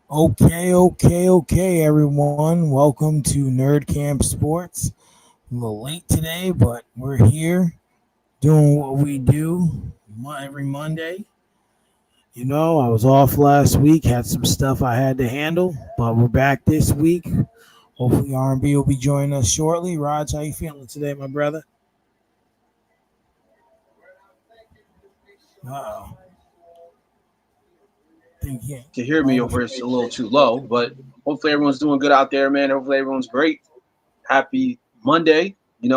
Okay, everyone. Welcome to Nerdcamp Sports. A little late today, but we're here doing what we do every Monday. I was off last week, had some stuff I had to handle, but we're back this week. Hopefully, R&B will be joining us shortly. Raj, how you feeling today, my brother? Uh-oh. Think he To hear me oh, over it's a little too low, but hopefully everyone's doing good out there, man. Hopefully everyone's great. Happy Monday,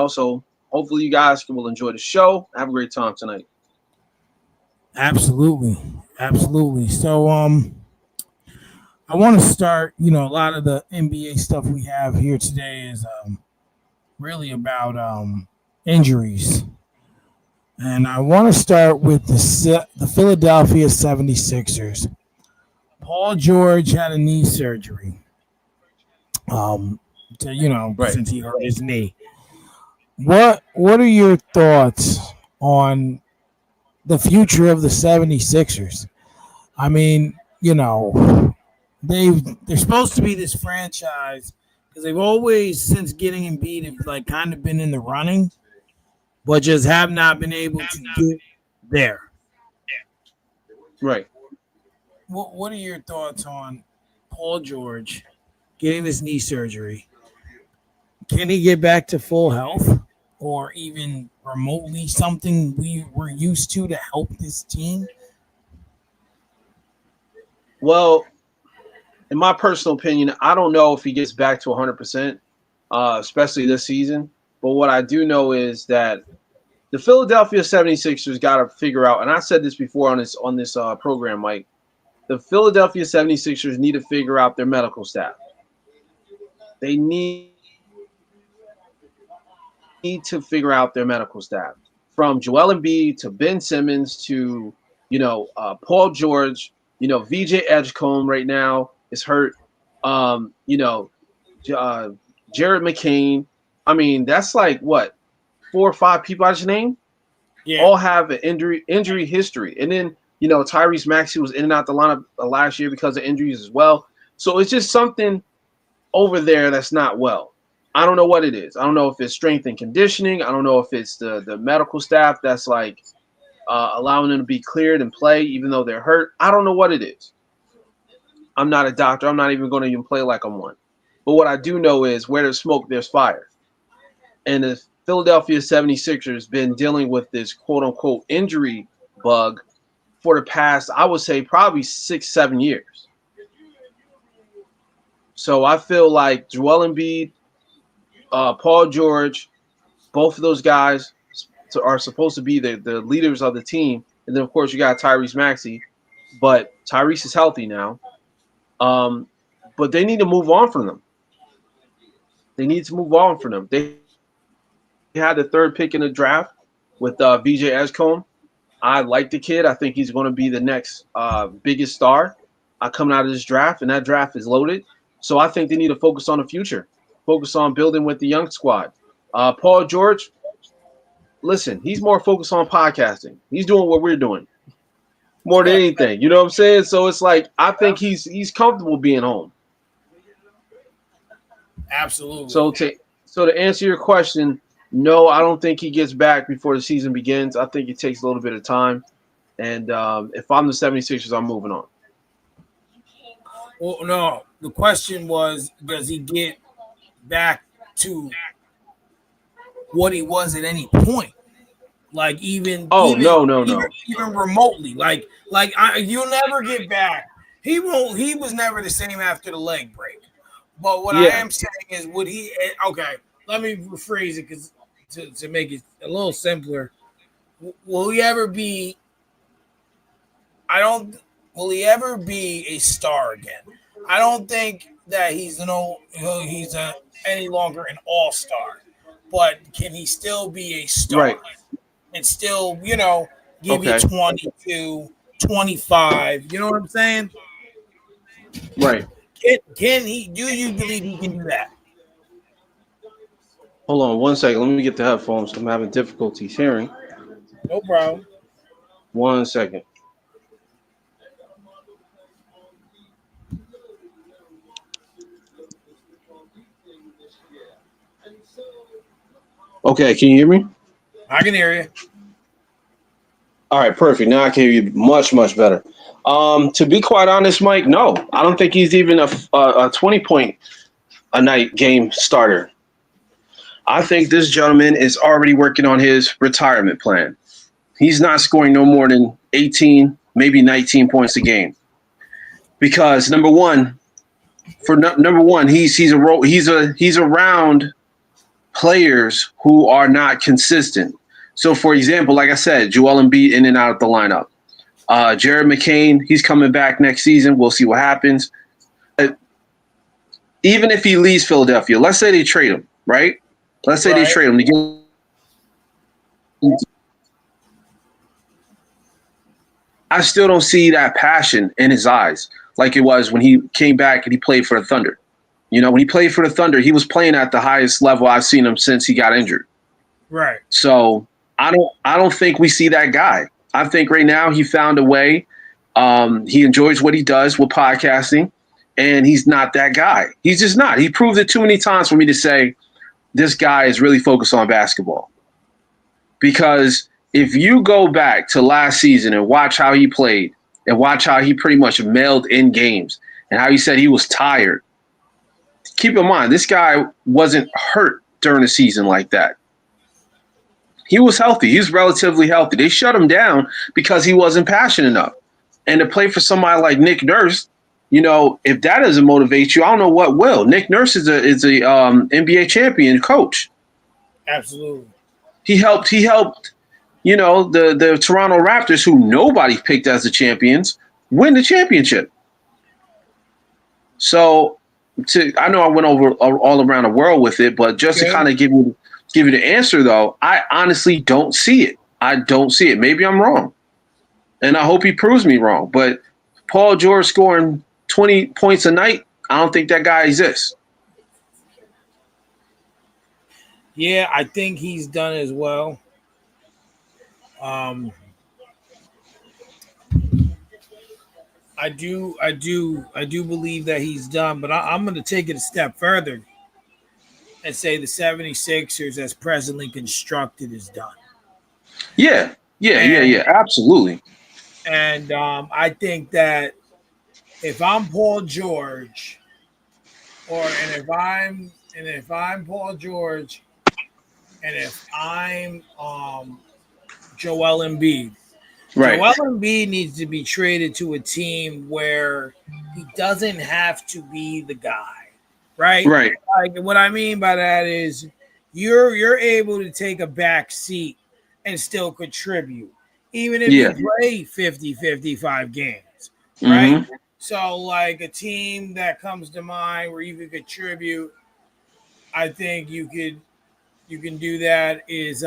so hopefully you guys will enjoy the show. Have a great time tonight. absolutely. So, I want to start. A lot of the NBA stuff we have here today is really about injuries. And I want to start with the Philadelphia 76ers. Paul George had a knee surgery. Um, Right. since he hurt his knee. What are your thoughts on the future of the 76ers? I mean, they're supposed to be this franchise because they've always since getting Embiid have like kind of been in the running, but just have not been able to get there. Right. What are your thoughts on Paul George getting this knee surgery? Can he get back to full health or even remotely something we were used to help this team? Well, in my personal opinion, I don't know if he gets back to 100%, especially this season. But what I do know is that the Philadelphia 76ers got to figure out, and I said this before on this program, Mike. The Philadelphia 76ers need to figure out their medical staff. They need to figure out their medical staff from Joel Embiid to Ben Simmons to Paul George. VJ Edgecombe right now is hurt. Um, you know uh, Jared McCain. I mean, that's like what 4 or 5 people I just named Yeah, all have an injury history, and then Tyrese Maxey was in and out the lineup last year because of injuries as well. So it's just something over there that's not well. I don't know what it is. I don't know if it's strength and conditioning. I don't know if it's the medical staff that's like allowing them to be cleared and play even though they're hurt. I don't know what it is. I'm not a doctor. I'm not even going to even play like I'm one. But what I do know is where there's smoke, there's fire. And the Philadelphia 76ers been dealing with this quote unquote injury bug for the past, I would say, probably 6, 7 years. So I feel like Joel Embiid, Paul George, both of those guys are supposed to be the leaders of the team. And then, of course, you got Tyrese Maxey. But Tyrese is healthy now. Um, but they need to move on from them. They need to move on from them. They had the third pick in the draft with VJ Edgecombe. I like the kid. I think he's going to be the next biggest star coming out of this draft, and that draft is loaded. So I think they need to focus on the future, focus on building with the young squad. Paul George, listen, he's more focused on podcasting. He's doing what we're doing more than anything. You know what I'm saying? So it's like I think he's comfortable being home. absolutely. So to answer your question, no, I don't think he gets back before the season begins. I think it takes a little bit of time. And if I'm the 76ers, I'm moving on. Well, no, the question was, does he get back to what he was at any point? Like even Oh, even no, no, even no. even remotely. You'll never get back. He won't. He was never the same after the leg break. But what I Yeah, am saying is, would he? Okay, let me rephrase it because to make it a little simpler, will he ever be? I don't. Will he ever be a star again? I don't think that he's any longer an all star. But can he still be a star right. and still give you Okay, 22, 25? You know what I'm saying? right. Can he? Do you believe he can do that? Hold on 1 second. Let me get the headphones. I'm having difficulties hearing. No problem. 1 second. Okay, can you hear me? I can hear you. All right, perfect. Now I can hear you much, much better. To be quite honest, Mike, no, I don't think he's even a 20 point a night game starter. I think this gentleman is already working on his retirement plan. He's not scoring no more than 18, maybe 19 points a game because number one, he's around players who are not consistent. So, for example, like I said, Joel Embiid in and out of the lineup. Jared McCain, he's coming back next season. We'll see what happens. Even if he leaves Philadelphia, let's say they trade him, right? Let's say they Right. trade him to get. I still don't see that passion in his eyes like it was when he came back and he played for the Thunder. You know, when he played for the Thunder, he was playing at the highest level I've seen him since he got injured. Right. So I don't think we see that guy. I think right now he found a way. He enjoys what he does with podcasting, and he's not that guy. He's just not. He proved it too many times for me to say this guy is really focused on basketball. Because if you go back to last season and watch how he played and watch how he pretty much mailed in games and how he said he was tired, keep in mind, this guy wasn't hurt during the season like that. He was healthy. He was relatively healthy. They shut him down because he wasn't passionate enough. And to play for somebody like Nick Nurse, you know, if that doesn't motivate you, I don't know what will. Nick Nurse is a NBA champion coach. Absolutely. He helped, you know, the Toronto Raptors, who nobody picked as the champions, win the championship. So I know I went over all around the world with it, but just to kind of give you the answer, though, I honestly don't see it. I don't see it. Maybe I'm wrong. And I hope he proves me wrong. But Paul George scoring 20 points a night, I don't think that guy exists. Yeah, I think he's done as well. I do believe that he's done, but I'm going to take it a step further and say the 76ers, as presently constructed, is done. Yeah, absolutely. And I think that if I'm Paul George, if I'm Paul George, and if I'm Joel Embiid, Right. Joel Embiid needs to be traded to a team where he doesn't have to be the guy, right? Right. Like, what I mean by that is you're able to take a back seat and still contribute, even if you play 50, 55 games, right? Mm-hmm. So, like, a team that comes to mind where you could contribute, I think you can do that is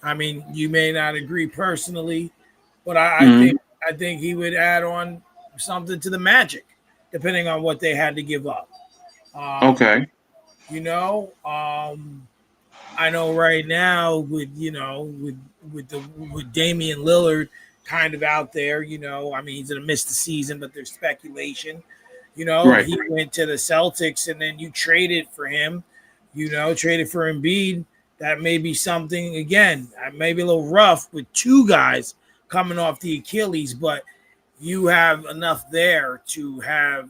I mean, you may not agree personally, but I think he would add on something to the Magic, depending on what they had to give up. Okay. You know, I know right now with Damian Lillard kind of out there, you know, I mean, he's gonna miss the season, but there's speculation. You know, Right. he went to the Celtics and then you traded for him, traded for Embiid. That may be something, again, maybe a little rough with two guys coming off the Achilles, but you have enough there to have,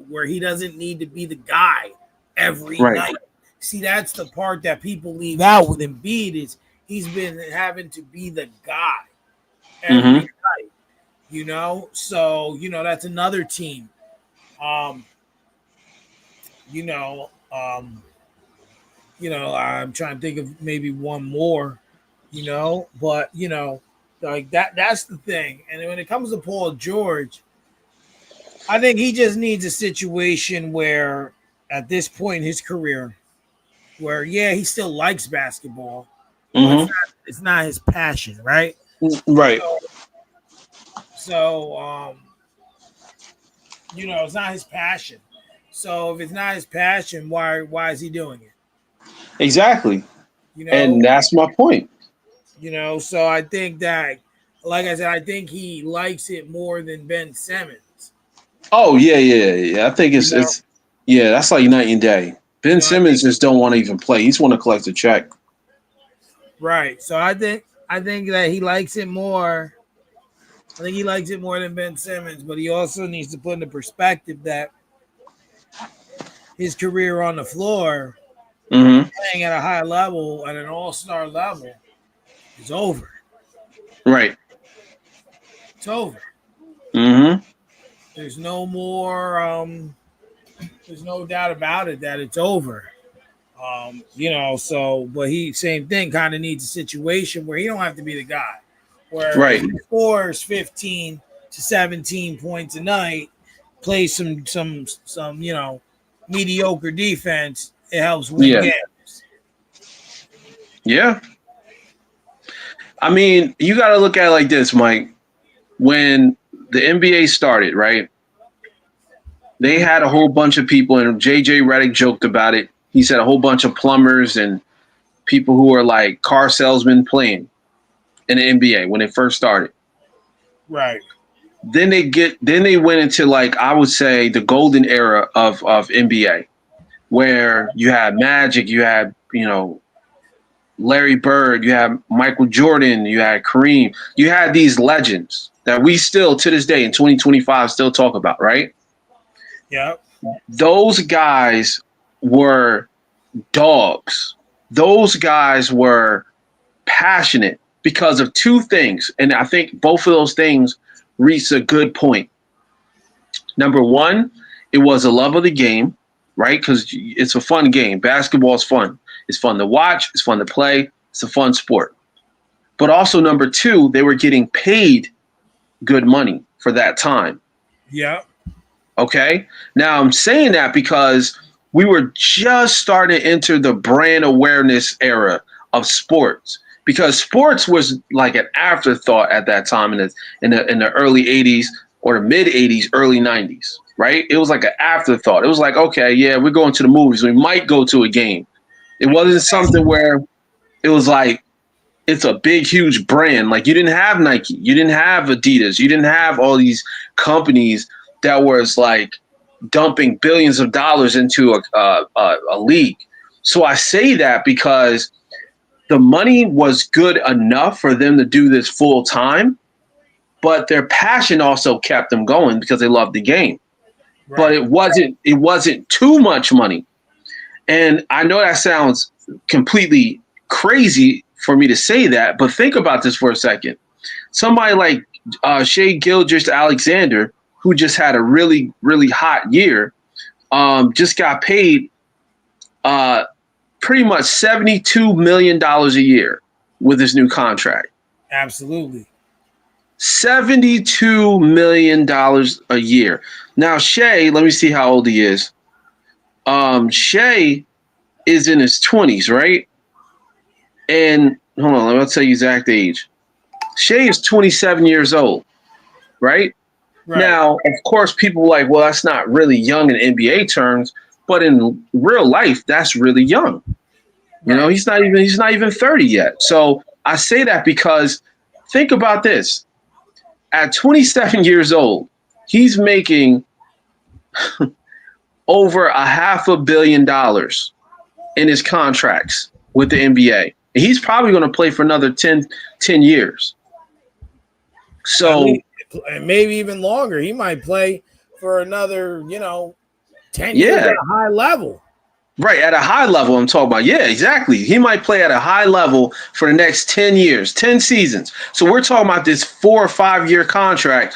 where he doesn't need to be the guy every night. See, that's the part that people leave out with Embiid is he's been having to be the guy every night, So, that's another team. I'm trying to think of maybe one more, but like that's the thing. And when it comes to Paul George, I think he just needs a situation where at this point in his career, where he still likes basketball, but it's not his passion, right? Right. So it's not his passion. So if it's not his passion, why is he doing it? Exactly. And that's my point. So I think that, like I said, I think he likes it more than Ben Simmons. Oh yeah. I think it's that's like night and day. Ben Simmons just don't want to even play. He just want to collect a check. Right. So I think that he likes it more. I think he likes it more than Ben Simmons, but he also needs to put into perspective that his career on the floor, playing at a high level, at an all-star level, is over. Right. It's over. Mm-hmm. There's no more. There's no doubt about it that it's over. So but he same thing kind of needs a situation where he don't have to be the guy. Where Right. if he scores 15 to 17 points a night, plays some mediocre defense, it helps win games. Yeah. I mean, you got to look at it like this, Mike. When the NBA started, right? They had a whole bunch of people, and JJ Redick joked about it. He said a whole bunch of plumbers and people who are like car salesmen playing in the NBA when it first started. Right. Then they went into, like, I would say, the golden era of NBA, where you had Magic, you had, Larry Bird, you had Michael Jordan, you had Kareem, you had these legends that we still to this day in 2025 still talk about, right? Yeah. Those guys were dogs. Those guys were passionate because of two things. And I think both of those things reached a good point. Number one, it was a love of the game, right? Because it's a fun game. Basketball is fun. It's fun to watch. It's fun to play. It's a fun sport. But also, number two, they were getting paid good money for that time. Yeah. Okay? Now, I'm saying that because we were just starting to enter the brand awareness era of sports, because sports was like an afterthought at that time in the early 80s or the mid 80s, early 90s, right? It was like an afterthought. It was like, okay, yeah, we're going to the movies. We might go to a game. It wasn't something where it was like, it's a big, huge brand. Like, you didn't have Nike. You didn't have Adidas. You didn't have all these companies that was like dumping billions of dollars into a league. So I say that because the money was good enough for them to do this full time, but their passion also kept them going because they loved the game. Right. But it wasn't too much money. And I know that sounds completely crazy for me to say that, but think about this for a second. Somebody like Shai Gilgeous-Alexander, who just had a really, really hot year, just got paid pretty much $72 million a year with his new contract. Absolutely. $72 million a year. Now, Shai, let me see how old he is. Shai is in his 20s, right? And hold on, I'll tell you exact age. Shai is 27 years old, right? Now, of course, people are like, well, that's not really young in NBA terms, but in real life, that's really young. You know, he's not even 30 yet. So I say that because think about this. At 27 years old, he's making over $500 million in his contracts with the NBA. And he's probably going to play for another 10 years. So maybe even longer. He might play for another, 10 years at a high level. Right, at a high level, I'm talking about. Yeah, exactly. He might play at a high level for the next 10 years, 10 seasons. So we're talking about this 4 or 5 year contract.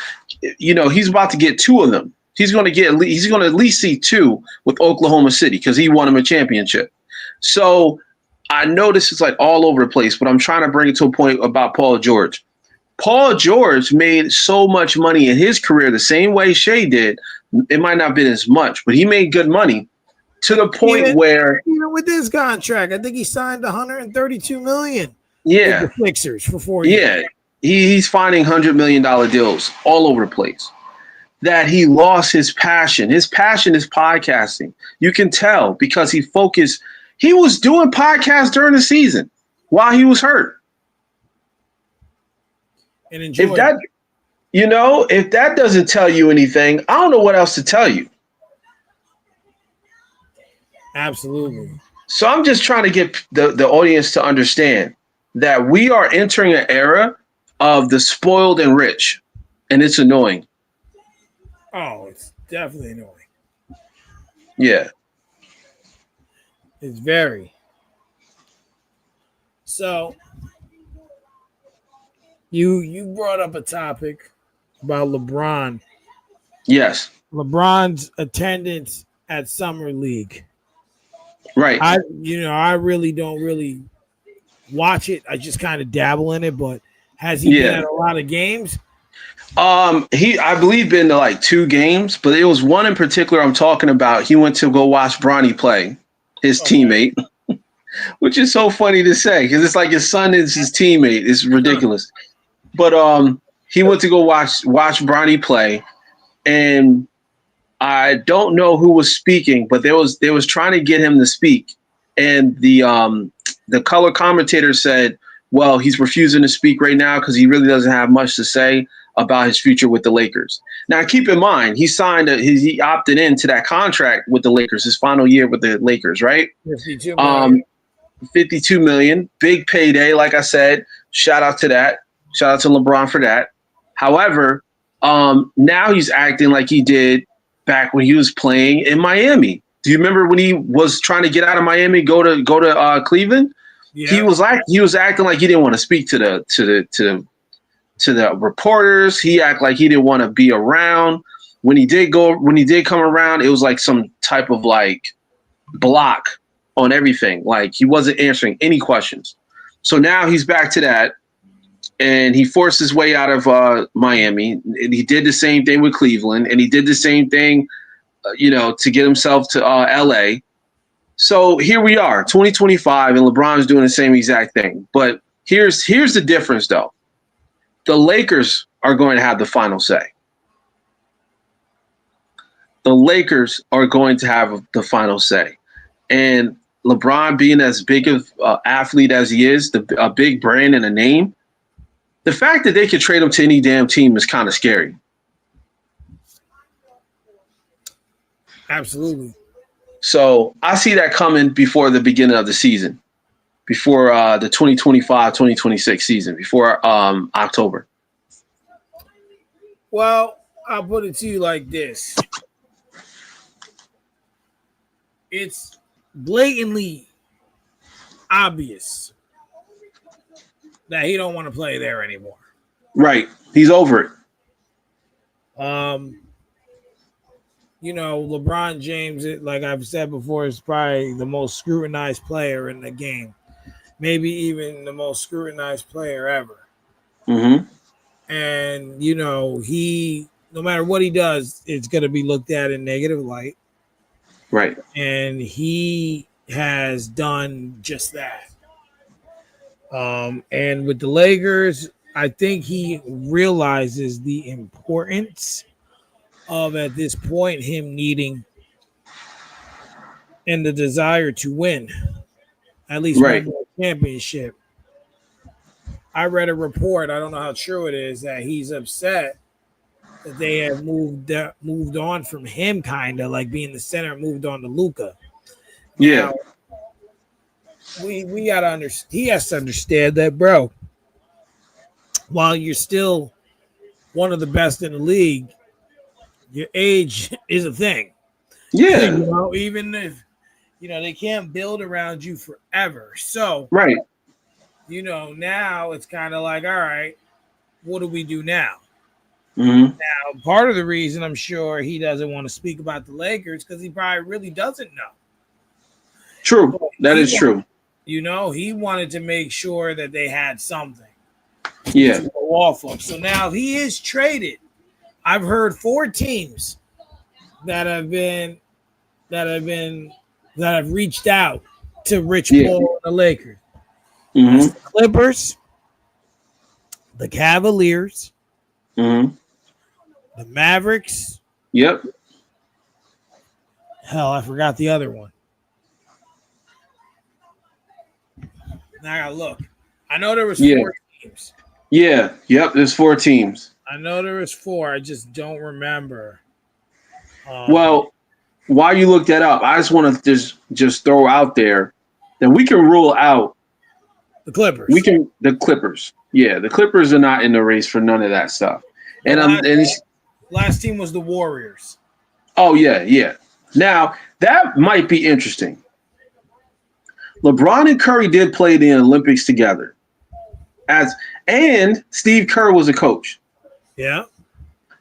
He's about to get 2 of them. He's going to at least see 2 with Oklahoma City because he won him a championship. So I know this is like all over the place, but I'm trying to bring it to a point about Paul George. Paul George made so much money in his career the same way Shai did. It might not have been as much, but he made good money. To the point where, even with this contract, I think he signed $132 million. Yeah, with the Sixers for 4 years. Yeah, he's finding $100 million deals all over the place. That he lost his passion. His passion is podcasting. You can tell because he focused. He was doing podcasts during the season while he was hurt. And enjoy if that doesn't tell you anything, I don't know what else to tell you. Absolutely. So I'm just trying to get the audience to understand that we are entering an era of the spoiled and rich, and it's annoying. Oh, it's definitely annoying. Yeah. It's very. So you brought up a topic about LeBron. Yes. LeBron's attendance at Summer League. Right. I really don't really watch it. I just kind of dabble in it, but has he been Yeah. at a lot of games? He I believe been to like 2 games, but it was one in particular I'm talking about. He went to go watch Bronny play, his Okay. teammate, which is so funny to say because it's like his son is his teammate. It's ridiculous. But he went to go watch Bronny play, and I don't know who was speaking, but there was trying to get him to speak, and the color commentator said, "Well, he's refusing to speak right now because he really doesn't have much to say about his future with the Lakers." Now, keep in mind, he opted into that contract with the Lakers, his final year with the Lakers, right? 52 million. Um, 52 million, big payday. Like I said, shout out to that. Shout out to LeBron for that. However, now he's acting like he did back when he was playing in Miami. Do you remember when he was trying to get out of Miami, go to Cleveland? He Yeah. was acting like he didn't want to speak to the reporters. He acted like he didn't want to be around. When he did come around, it was like some type of like block on everything. Like he wasn't answering any questions. So now he's back to that, and he forced his way out of Miami. And he did the same thing with Cleveland, and he did the same thing, to get himself to LA. So here we are, 2025, and LeBron's doing the same exact thing. But here's the difference, though. The Lakers are going to have the final say. The Lakers are going to have the final say. And LeBron being as big of athlete as he is, a big brand and a name, the fact that they could trade him to any damn team is kind of scary. Absolutely. So I see that coming before the beginning of the season, before the 2025-2026 season, before October. Well, I'll put it to you like this. It's blatantly obvious that he don't want to play there anymore. Right. He's over it. LeBron James, like I've said before, is probably the most scrutinized player in the game. Maybe even the most scrutinized player ever. Mm-hmm. And, he, no matter what he does, it's going to be looked at in negative light. Right. And he has done just that. And with the Lakers, I think he realizes the importance of, at this point, him needing and the desire to win at least one Right. more championship. I read a report, I don't know how true it is, that he's upset that they have moved on from him, kind of like being the center, moved on to Luka. Yeah. Now, we gotta understand. He has to understand that, bro. While you're still one of the best in the league, your age is a thing. Yeah. Even if they can't build around you forever. So, Right. now it's kind of like, all right, what do we do now? Mm-hmm. Now, part of the reason I'm sure he doesn't want to speak about the Lakers because he probably really doesn't know. True. That is true. He wanted to make sure that they had something Yeah. to go off of. So now he is traded. I've heard 4 teams that have reached out to Rich Paul and the Lakers. Mm-hmm. That's the Clippers, the Cavaliers, Mm-hmm. the Mavericks. Yep. Hell, I forgot the other one. Now I gotta look. I know there was 4 teams. Yeah. Yep. There's 4 teams. I know there was 4. I just don't remember. Well, while you look that up, I just want to just throw out there that we can rule out The Clippers. the Clippers. Yeah, the Clippers are not in the race for none of that stuff. The And last team was the Warriors. oh yeah. Now that might be interesting. LeBron and Curry did play the Olympics together, and Steve Kerr was a coach. Yeah.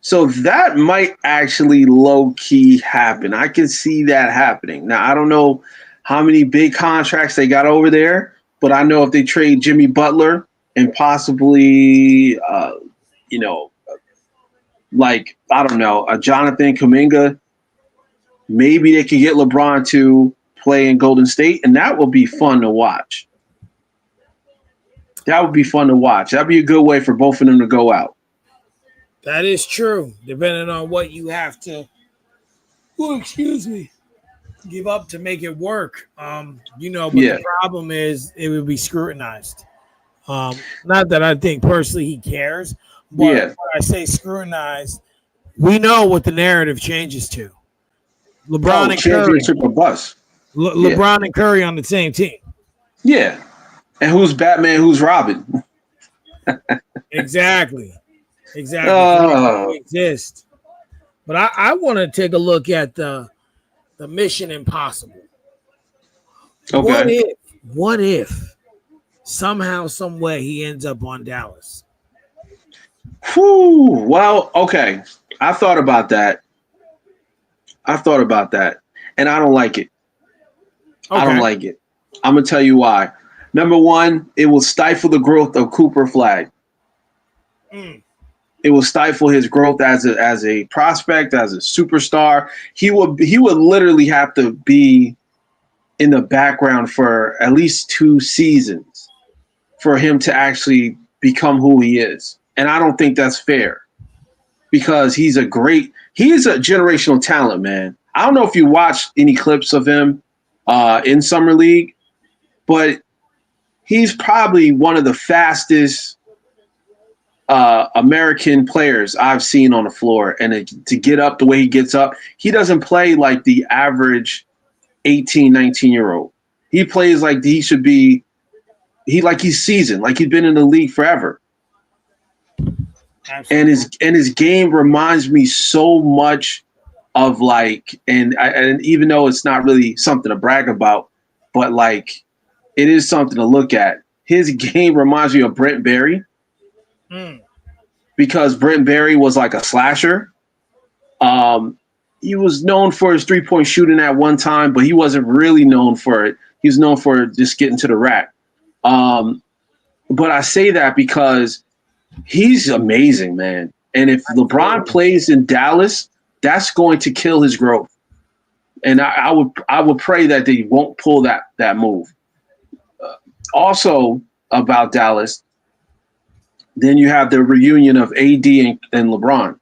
So that might actually low key happen. I can see that happening. Now I don't know how many big contracts they got over there, but I know if they trade Jimmy Butler and possibly, like I don't know, a Jonathan Kuminga, maybe they could get LeBron to play in Golden State, and that would be fun to watch. That would be fun to watch. That'd be a good way for both of them to go out. That is true, depending on what you have to, give up to make it work. But the problem is it would be scrutinized. Not that I think personally he cares, but when I say scrutinized, we know what the narrative changes to. LeBron and Curry. Or bust. LeBron and Curry on the same team. Yeah. And who's Batman, who's Robin? Exactly. Exist. But I want to take a look at the Mission Impossible. Okay. What if somehow, some way he ends up on Dallas? Whew. Well, okay. I thought about that. And I don't like it. Okay. I don't like it. I'm going to tell you why. Number one, it will stifle the growth of Cooper Flag. It will stifle his growth as a prospect, as a superstar. He would literally have to be in the background for at least 2 seasons for him to actually become who he is. And I don't think that's fair because he is a generational talent, man. I don't know if you watched any clips of him in Summer League, but he's probably one of the fastest American players I've seen on the floor. And to get up the way he gets up, he doesn't play like the average 18, 19-year-old. He plays like he should be, he's seasoned, like he's been in the league forever. Absolutely. And his game reminds me so much of and even though it's not really something to brag about, but it is something to look at. His game reminds me of Brent Barry because Brent Barry was like a slasher. He was known for his 3-point shooting at one time, but he wasn't really known for it. He was known for just getting to the rack. But I say that because he's amazing, man. And if LeBron plays in Dallas, that's going to kill his growth. And I would pray that they won't pull that move. Also about Dallas, then you have the reunion of AD and LeBron.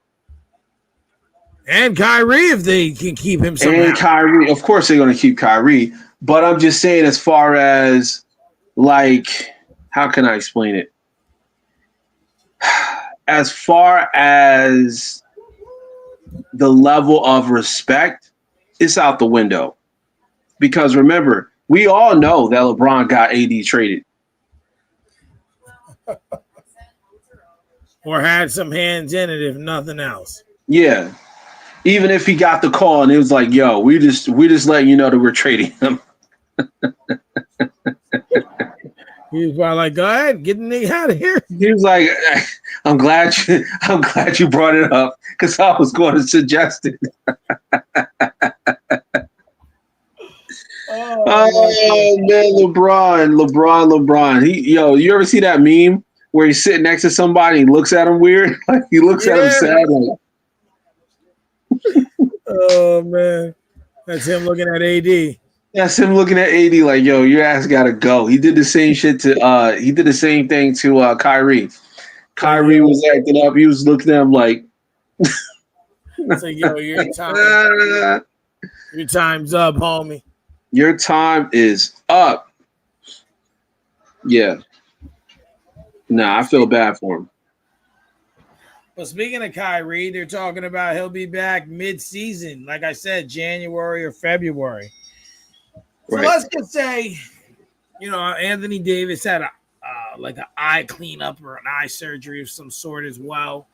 And Kyrie, if they can keep him somehow. And Kyrie, of course they're going to keep Kyrie. But I'm just saying as far as, how can I explain it? As far as the level of respect, it's out the window. Because remember, we all know that LeBron got AD traded. Or had some hands in it, if nothing else. Yeah. Even if he got the call and it was like, yo, we just letting you know that we're trading him. He was probably like, go ahead, get the nigga out of here. He was like, I'm glad you brought it up because I was going to suggest it. Oh man, LeBron. You ever see that meme where he's sitting next to somebody and looks at him weird? Like he looks at him sad. Oh man, that's him looking at AD. That's him looking at AD like, yo, your ass gotta go. He did the same shit to he did the same thing to Kyrie. Kyrie was acting up. He was looking at him like it's like, yo, your time's up, homie. Your time is up. Yeah. Nah, I feel bad for him. But speaking of Kyrie, they're talking about he'll be back mid-season. Like I said, January or February. So Right. let's just say, Anthony Davis had a like an eye cleanup or an eye surgery of some sort as well.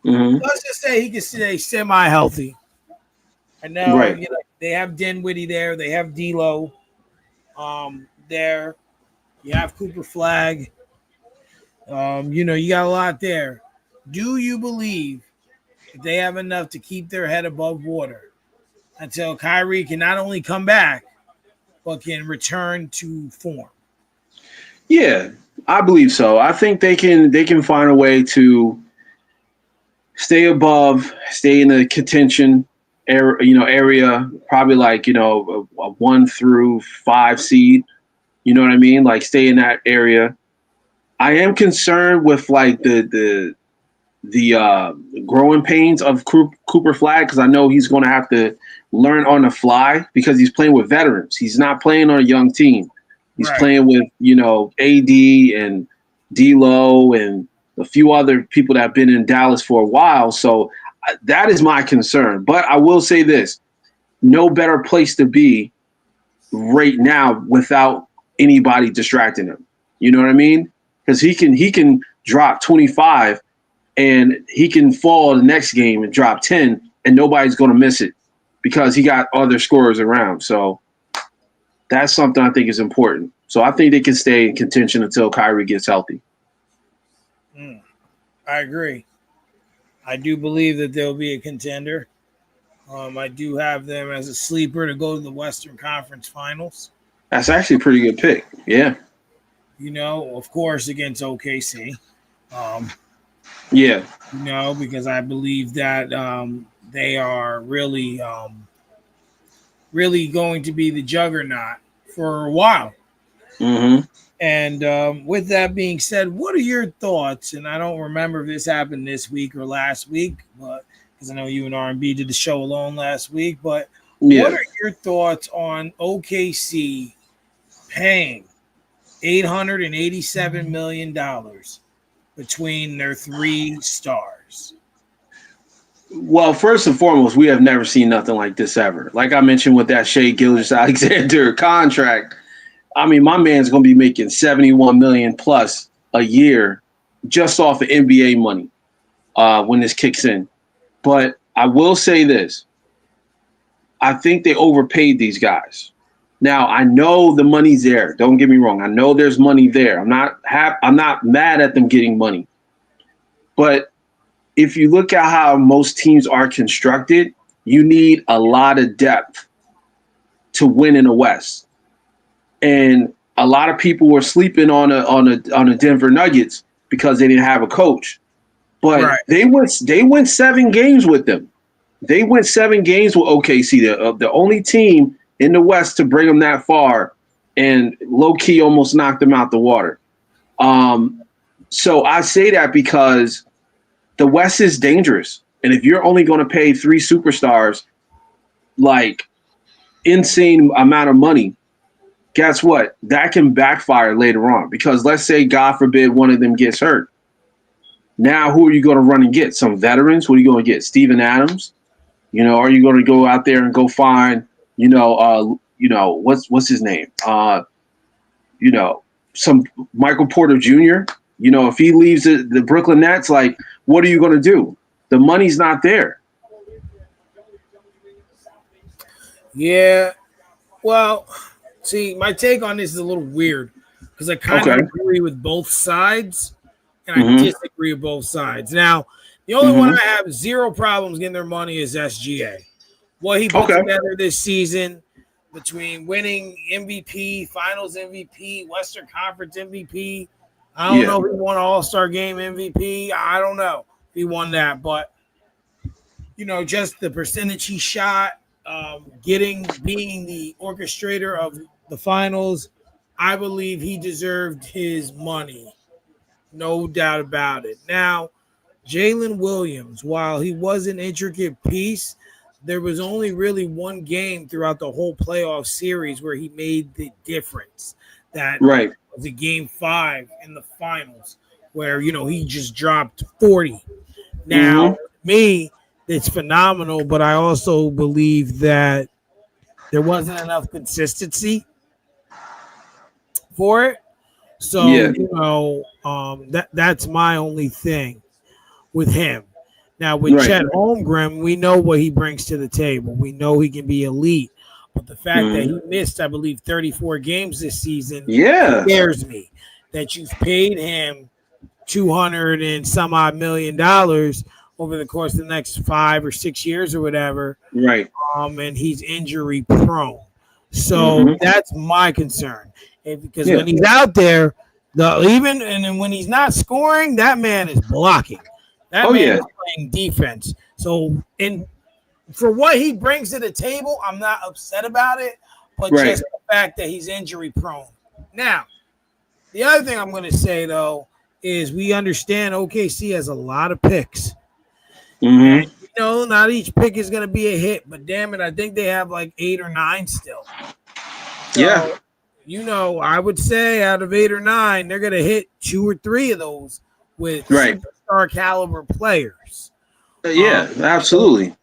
Mm-hmm. Let's just say he can stay semi-healthy. I know, Right. they have Dinwiddie there. They have D'Lo there. You have Cooper Flag. You got a lot there. Do you believe that they have enough to keep their head above water until Kyrie can not only come back, but can return to form? Yeah, I believe so. I think they can find a way to stay in the contention area, probably like a 1 through 5 seed. You know what I mean? Like stay in that area. I am concerned with like the growing pains of Cooper Flag because I know he's going to have to learn on the fly because he's playing with veterans. He's not playing on a young team. He's Right. playing with AD and D'Lo and a few other people that have been in Dallas for a while. So that is my concern. But I will say this: no better place to be right now without anybody distracting him. You know what I mean? Because he can drop 25 and he can fall the next game and drop 10 and nobody's going to miss it because he got other scorers around. So that's something I think is important. So I think they can stay in contention until Kyrie gets healthy. I agree. I do believe that they'll be a contender. I do have them as a sleeper to go to the Western Conference Finals. That's actually a pretty good pick. Yeah. Of course, against OKC. Um, Yeah. because I believe that they are really, really going to be the juggernaut for a while. Mm-hmm. And with that being said, what are your thoughts? And I don't remember if this happened this week or last week, but because I know you and R&B did the show alone last week. But what Yeah. are your thoughts on OKC paying $887 million between their 3 stars? Well, first and foremost, we have never seen nothing like this ever. Like I mentioned with that Shea Gilgeous-Alexander contract, I mean, my man's going to be making 71 million plus a year just off of NBA money when this kicks in. But I will say this: I think they overpaid these guys. Now I know the money's there. Don't get me wrong. I know there's money there. I'm not mad at them getting money. But if you look at how most teams are constructed, you need a lot of depth to win in the West. And a lot of people were sleeping on the Denver Nuggets because they didn't have a coach. But Right. they went 7 games with them. They went 7 games with OKC, the only team in the West to bring them that far, and low key almost knocked them out the water. So I say that because the West is dangerous, and if you're only going to pay 3 superstars like insane amount of money, guess what? That can backfire later on because let's say, God forbid, one of them gets hurt. Now, who are you going to run and get? Some veterans? What are you going to get? Steven Adams? Are you going to go out there and go find, what's his name? Some Michael Porter Jr. If he leaves the Brooklyn Nets, like, what are you going to do? The money's not there. Yeah. Well, see, my take on this is a little weird because I kind of Okay. agree with both sides and I Mm-hmm. disagree with both sides. Now, the only one Mm-hmm. I have zero problems getting their money is SGA. What he put Okay. together this season between winning MVP, Finals MVP, Western Conference MVP. I don't Yeah. know if he won All-Star Game MVP. I don't know if he won that, but just the percentage he shot, being the orchestrator of the finals, I believe he deserved his money. No doubt about it. Now, Jalen Williams, while he was an intricate piece, there was only really one game throughout the whole playoff series where he made the difference. That Right. was a game 5 in the finals where, he just dropped 40. Now, me, it's phenomenal, but I also believe that there wasn't enough consistency for it. So, Yeah. that's my only thing with him. Now, with Right. Chet Holmgren, we know what he brings to the table. We know he can be elite. But the fact that he missed, I believe, 34 games this season Yeah. scares me. That you've paid him 200 and some odd $1 million over the course of the next 5 or 6 years or whatever, Right. and he's injury prone. So Mm-hmm. that's my concern. Because Yeah. when he's out there, and then when he's not scoring, that man is blocking. That Oh man yeah. is playing defense. So, for what he brings to the table, I'm not upset about it, but Right. just the fact that he's injury prone. Now, the other thing I'm going to say though is we understand OKC has a lot of picks. And Mm-hmm. not each pick is going to be a hit, but damn it, I think they have like 8 or 9 still. Yeah. So, I would say out of 8 or 9, they're going to hit 2 or 3 of those with Right. superstar caliber players. Yeah. So, Absolutely.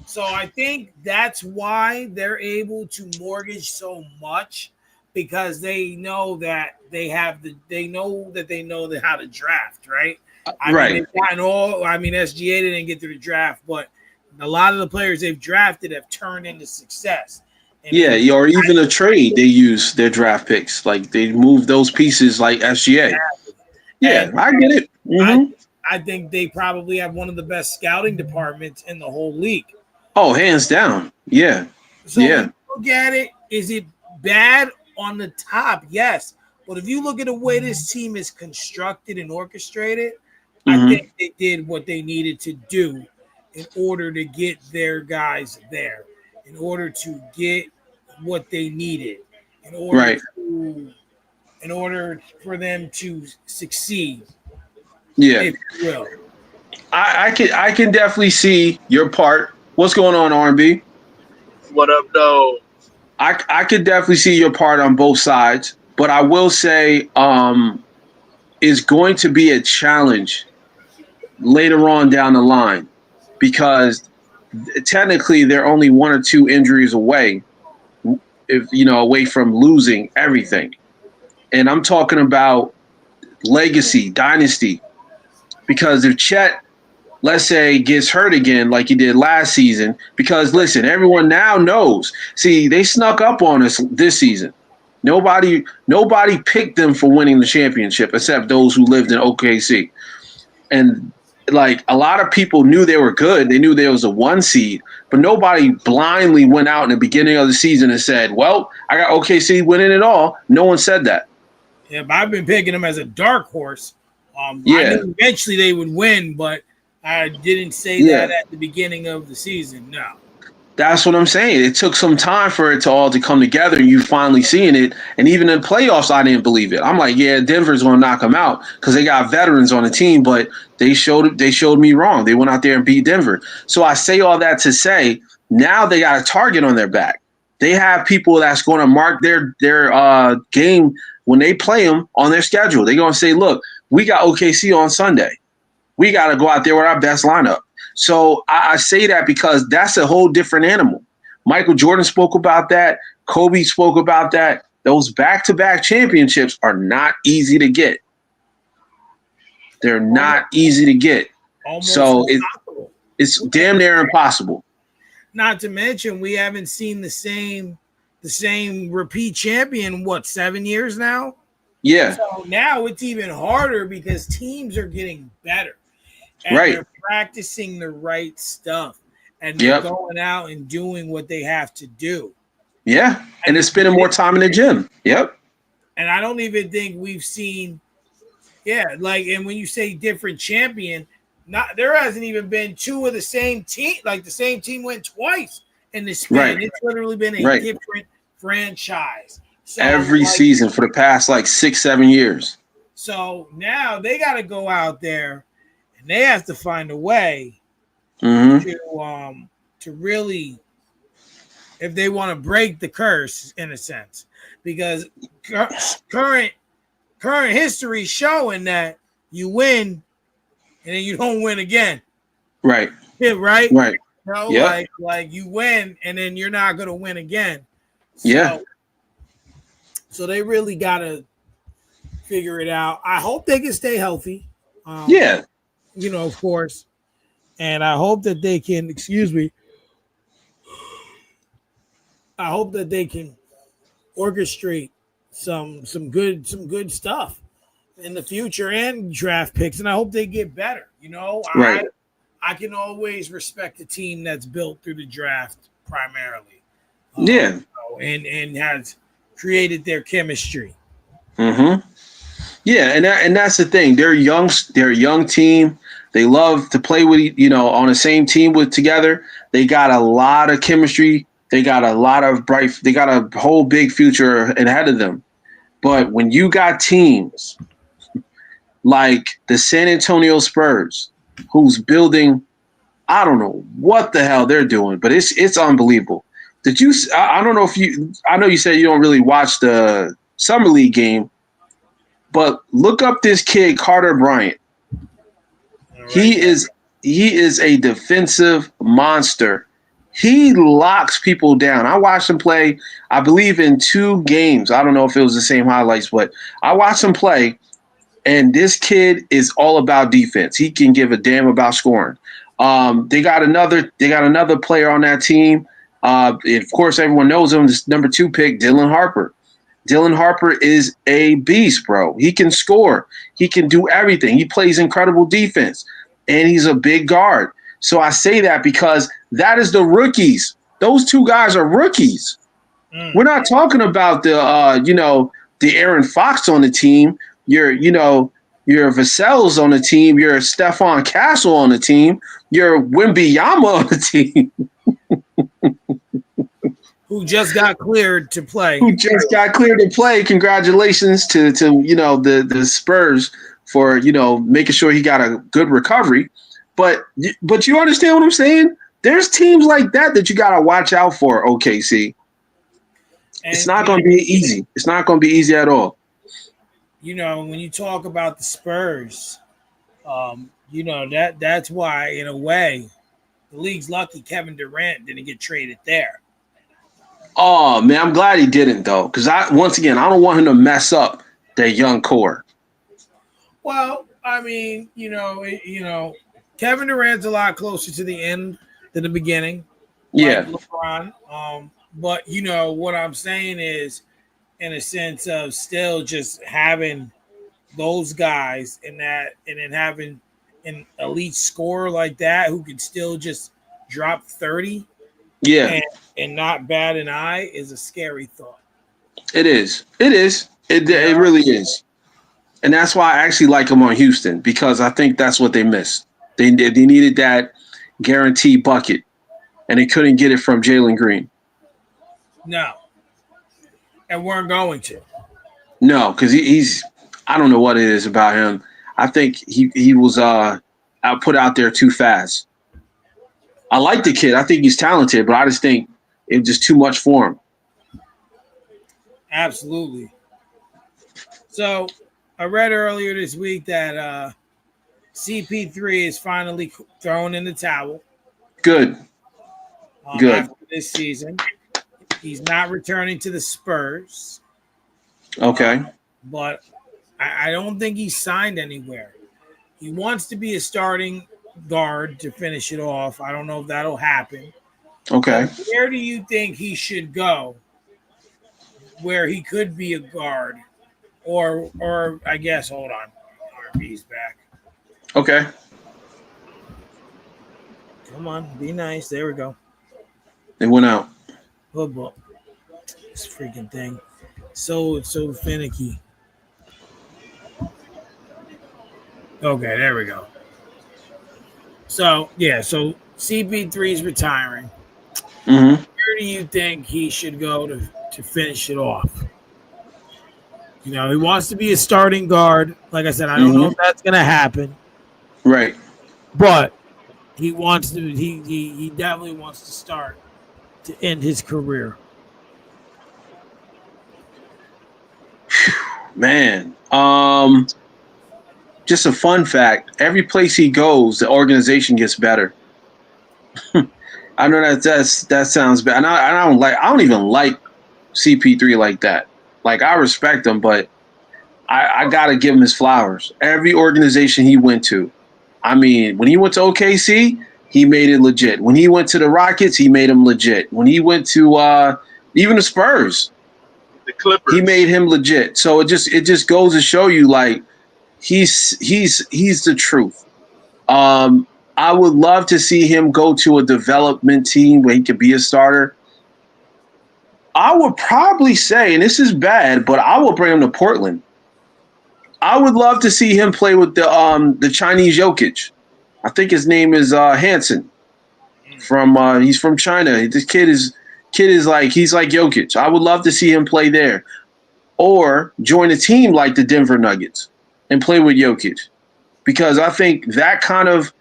so I think that's why they're able to mortgage so much, because they know that they know how to draft, right? I mean, Right. they've gotten SGA didn't get to the draft, but a lot of the players they've drafted have turned into success. And Yeah. Or even a trade, they use their draft picks. Like they move those pieces, like SGA. Yeah, and I get it. I Mm-hmm. I think they probably have one of the best scouting departments in the whole league. Oh, hands down. Yeah. So when Yeah. you look at it, is it bad on the top? Yes. But if you look at the way this team is constructed and orchestrated, I Mm-hmm. think they did what they needed to do in order to get their guys there, in order to get what they needed, in order Right. to in order for them to succeed, Yeah. if you will. I can definitely see your part. What's going on, R&B? What up, though? I could definitely see your part on both sides, but I will say is going to be a challenge later on down the line because technically they're only 1 or 2 injuries away, if away from losing everything. And I'm talking about legacy, dynasty, because if Chet, let's say, gets hurt again like he did last season, because listen, everyone now knows. See, they snuck up on us this season. Nobody picked them for winning the championship except those who lived in OKC. And like a lot of people knew they were good. They knew there was a 1 seed, but nobody blindly went out in the beginning of the season and said, "Well, I got OKC winning it all." No one said that. Yeah, but I've been picking them as a dark horse. I Yeah, knew eventually they would win, but I didn't say yeah. that at the beginning of the season. No. That's what I'm saying. It took some time for it to all to come together, and you finally seeing it. And even in playoffs, I didn't believe it. I'm like, yeah, Denver's going to knock them out because they got veterans on the team, but they showed me wrong. They went out there and beat Denver. So I say all that to say, now they got a target on their back. They have people that's going to mark their game when they play them on their schedule. They're going to say, look, we got OKC on Sunday. We got to go out there with our best lineup. So I say that because that's a whole different animal. Michael Jordan spoke about that. Kobe spoke about that. Those back-to-back championships are not easy to get. They're not easy to get. Almost So impossible. it's damn near impossible. Not to mention, we haven't seen the same repeat champion, 7 years now? Yeah, So now it's even harder because teams are getting better. And right. they're practicing the right stuff. And they're Yep. going out and doing what they have to do. Yeah, and they're spending more time in the gym. Yep. And I don't even think we've seen, and when you say different champion, there hasn't even been 2 of the same team. Like the same team went twice in the span. Right. It's literally been a Right. different franchise. So, Every season for the past 6-7 years. So now they got to go out there and they have to find a way to really, if they want to break the curse in a sense, because current history showing that you win and then you don't win again. Right. Yeah, right? Right. Yeah. Like you win and then you're not gonna win again. Yeah. So they really gotta figure it out. I hope they can stay healthy. Um, Yeah. of course. And I hope that they can, excuse me, I hope that they can orchestrate some good stuff in the future and draft picks. And I hope they get better. Right. I can always respect a team that's built through the draft primarily. Yeah. And has created their chemistry. Mm-hmm. Yeah, and that's the thing. They're young. They're a young team. They love to play with on the same team with together. They got a lot of chemistry. They got a lot of bright. They got a whole big future ahead of them. But when you got teams like the San Antonio Spurs, who's building, I don't know what the hell they're doing, but it's unbelievable. Did you? I don't know if you. I know you said you don't really watch the summer league game. But look up this kid, Carter Bryant. Right. He is a defensive monster. He locks people down. I watched him play, I believe, in 2 games. I don't know if it was the same highlights, but I watched him play, and this kid is all about defense. He can give a damn about scoring. They got another player on that team. Of course, everyone knows him. This number 2 pick, Dylan Harper. Dylan Harper is a beast, bro. He can score. He can do everything. He plays incredible defense, and he's a big guard. So I say that because that is the rookies. Those 2 guys are rookies. We're not talking about the Aaron Fox on the team. Your Vassell's on the team. Your Stephon Castle on the team. Your Wembanyama on the team. Who just got cleared to play. Congratulations to the Spurs for making sure he got a good recovery. But you understand what I'm saying? There's teams like that you got to watch out for, OKC. It's not going to be easy. It's not going to be easy at all. When you talk about the Spurs, that's why, in a way, the league's lucky Kevin Durant didn't get traded there. Oh, man, I'm glad he didn't, though, because I don't want him to mess up that young core. Well, I mean, Kevin Durant's a lot closer to the end than the beginning. Yeah. Like LeBron. But, what I'm saying is, in a sense of still just having those guys and then having an elite scorer like that who can still just drop 30. Yeah. And not bat an eye is a scary thought. It is. It really is. And that's why I actually like him on Houston, because I think that's what they missed. They needed that guaranteed bucket, and they couldn't get it from Jalen Green. No. And weren't going to. No, because he's – I don't know what it is about him. I think he was put out there too fast. I like the kid. I think he's talented, but I just think it was just too much for him. Absolutely. So I read earlier this week that CP3 is finally thrown in the towel. Good. After this season. He's not returning to the Spurs. Okay. But I don't think he's signed anywhere. He wants to be a starting guard to finish it off. I don't know if that'll happen. Okay. But where do you think he should go where he could be a guard? Or I guess, hold on. RB's back. Okay. Come on, be nice. There we go. They went out. Football. This freaking thing. So finicky. Okay, there we go. So CP3 is retiring. Mm-hmm. Where do you think he should go to finish it off? He wants to be a starting guard. Like I said, I don't know if that's going to happen. Right. But he wants to. He definitely wants to start to end his career. Man, just a fun fact. Every place he goes, the organization gets better. I know that sounds bad. And I don't even like CP3 like that. Like I respect him, but I gotta give him his flowers. Every organization he went to. I mean, when he went to OKC, he made it legit. When he went to the Rockets, he made him legit. When he went to even the Spurs, The Clippers. he made him legit. So it just goes to show you like he's the truth. I would love to see him go to a development team where he could be a starter. I would probably say, and this is bad, but I will bring him to Portland. I would love to see him play with the Chinese Jokic. I think his name is Hansen. He's from China. This kid is like he's like Jokic. I would love to see him play there, or join a team like the Denver Nuggets and play with Jokic, because I think that kind of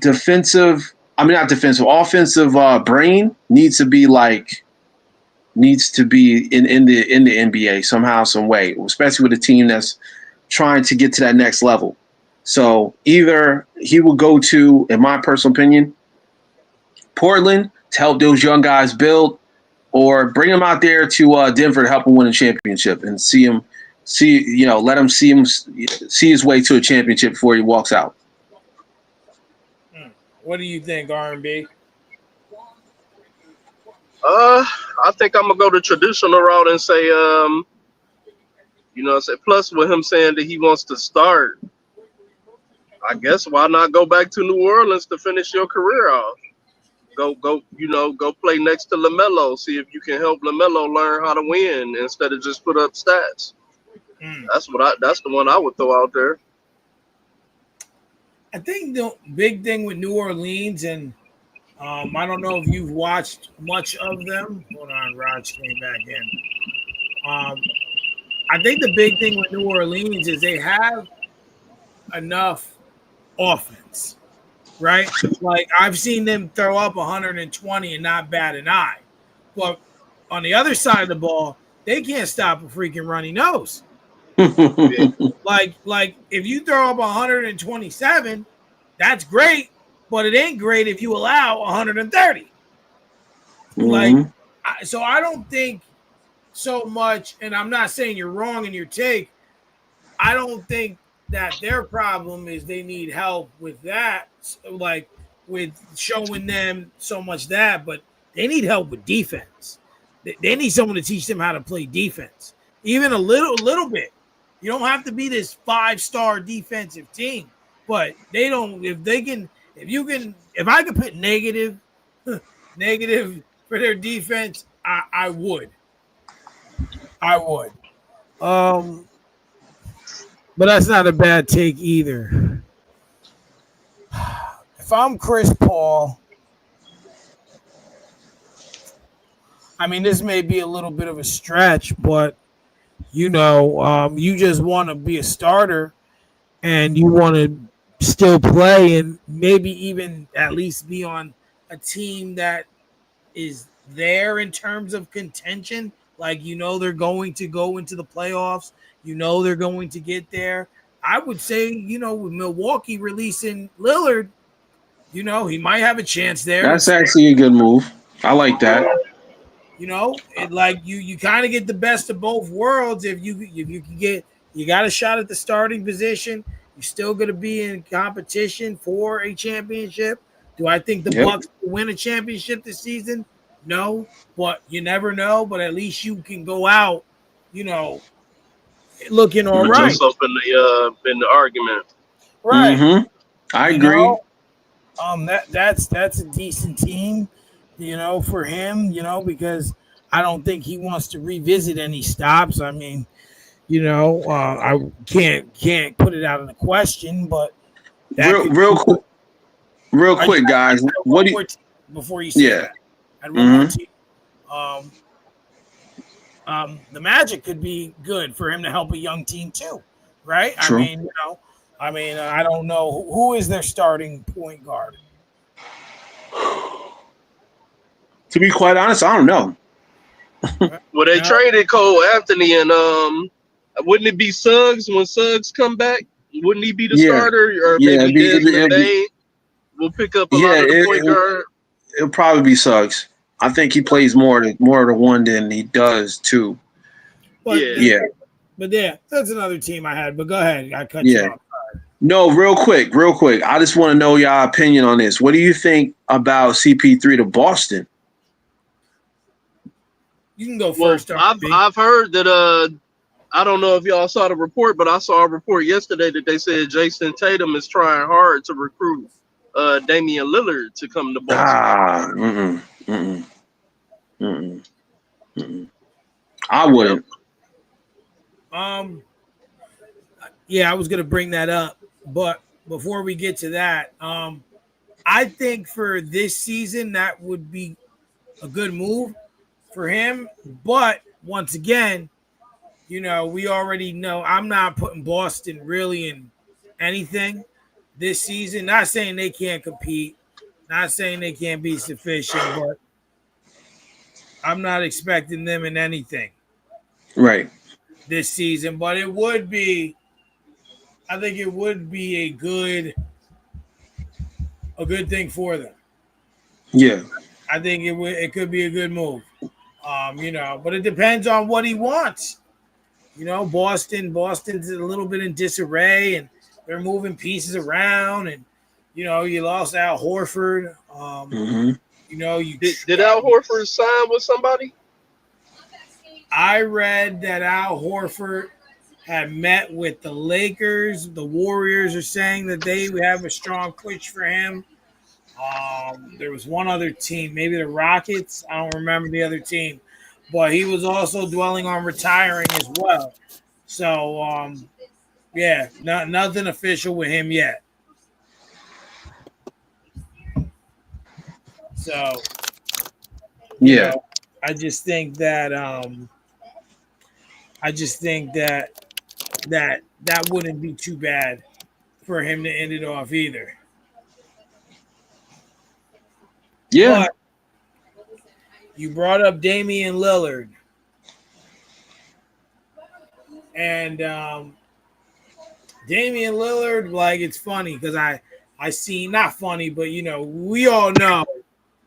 offensive brain needs to be in the NBA somehow, some way, especially with a team that's trying to get to that next level. So either he will go to, in my personal opinion, Portland to help those young guys build, or bring him out there to Denver to help him win a championship and let him see his way to a championship before he walks out. What do you think, R&B? I think I'm gonna go the traditional route and say, plus with him saying that he wants to start, I guess why not go back to New Orleans to finish your career off? Go play next to LaMelo. See if you can help LaMelo learn how to win instead of just put up stats. That's the one I would throw out there. I think the big thing with New Orleans, and I don't know if you've watched much of them. Hold on, Raj came back in. I think the big thing with New Orleans is they have enough offense, right? Like I've seen them throw up 120 and not bat an eye. But on the other side of the ball, they can't stop a freaking runny nose. like if you throw up 127, that's great, but it ain't great if you allow 130. So I don't think so much, and I'm not saying you're wrong in your take. I don't think that their problem is they need help with that, like with showing them so much that, but they need help with defense. They need someone to teach them how to play defense, even a little bit. You don't have to be this 5-star defensive team, but they don't. If I could put negative for their defense, I would. But that's not a bad take either. If I'm Chris Paul, I mean, this may be a little bit of a stretch, but you just want to be a starter and you want to still play and maybe even at least be on a team that is there in terms of contention. Like, they're going to go into the playoffs. They're going to get there. I would say, with Milwaukee releasing Lillard, he might have a chance there. That's actually a good move. I like that. You kind of get the best of both worlds. If you can you got a shot at the starting position. You're still going to be in competition for a championship. Do I think the Bucks will win a championship this season? No, but you never know. But at least you can go out, looking all right. Put yourself in the argument. Right. Mm-hmm. I agree. That's a decent team, for him, because I don't think he wants to revisit any stops. I mean, I can't put it out of the question, but real quick, guys. What do you before you say that? And one more team. The Magic could be good for him to help a young team too, right? True. I don't know who is their starting point guard. To be quite honest, I don't know. Well, they traded Cole Anthony, and wouldn't it be Suggs when Suggs come back? Wouldn't he be the Yeah, starter? Or yeah, maybe Desmond Bain will pick up a lot of the point guard. it'll probably be Suggs. I think he plays more of the one than he does two. But Yeah. Yeah, but yeah, that's another team I had. But go ahead, I cut you yeah. off. No, real quick. I just want to know your opinion on this. What do you think about CP3 to Boston? You can go Well, first. I've heard that I don't know if y'all saw the report, but I saw a report yesterday that they said Jason Tatum is trying hard to recruit Damian Lillard to come to Boston. I wouldn't. Yeah, I was gonna bring that up, but before we get to that, I think for this season that would be a good move for him. But once again, we already know I'm not putting Boston really in anything this season. Not saying they can't compete, not saying they can't be sufficient, but I'm not expecting them in anything Right. this season. But I think it would be a good thing for them. Yeah. I think it could be a good move. But it depends on what he wants. Boston's a little bit in disarray, and they're moving pieces around, and you lost Al Horford. Did Al Horford sign with somebody? I read that Al Horford had met with the Lakers. The Warriors are saying that they have a strong push for him. There was one other team, maybe the Rockets. I don't remember the other team, but he was also dwelling on retiring as well. So, nothing official with him yet. So, yeah, I just think that that wouldn't be too bad for him to end it off either. yeah. But you brought up Damian Lillard. And Damian Lillard, like, it's funny because I see, not funny, but we all know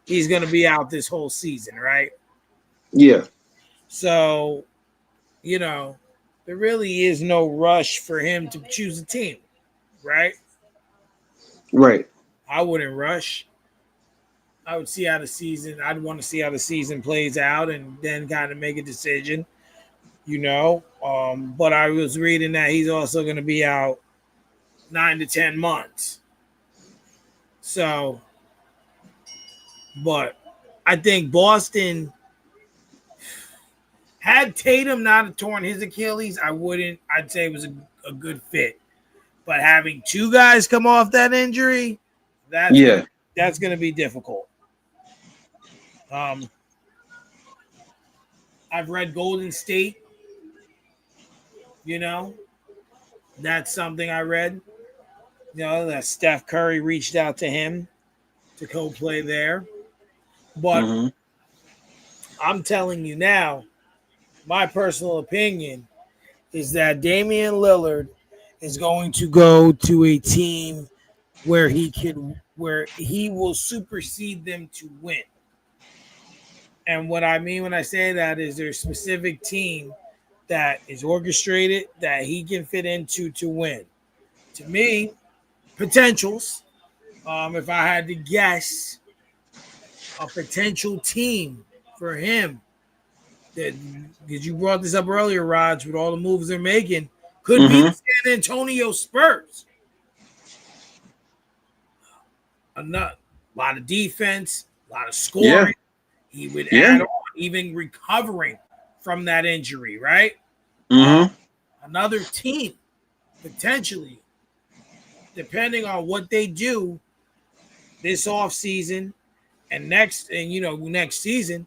he's going to be out this whole season, right? Yeah. So, there really is no rush for him to choose a team, right? Right. I wouldn't rush. I would see how the season. I'd want to see how the season plays out and then kind of make a decision. But I was reading that he's also going to be out 9 to 10 months. So, but I think Boston, had Tatum not torn his Achilles, I'd say it was a good fit. But having two guys come off that injury, that's going to be difficult. I've read Golden State. That's something I read. That Steph Curry reached out to him to co-play there. But I'm telling you now, my personal opinion is that Damian Lillard is going to go to a team where he will supersede them to win. And what I mean when I say that is there's a specific team that is orchestrated that he can fit into to win. To me, potentials. If I had to guess a potential team for him, that because you brought this up earlier, Raj, with all the moves they're making, could be the San Antonio Spurs. A lot of defense, a lot of scoring. Yeah. He would add on, even recovering from that injury, right? Another team, potentially, depending on what they do this offseason and next season,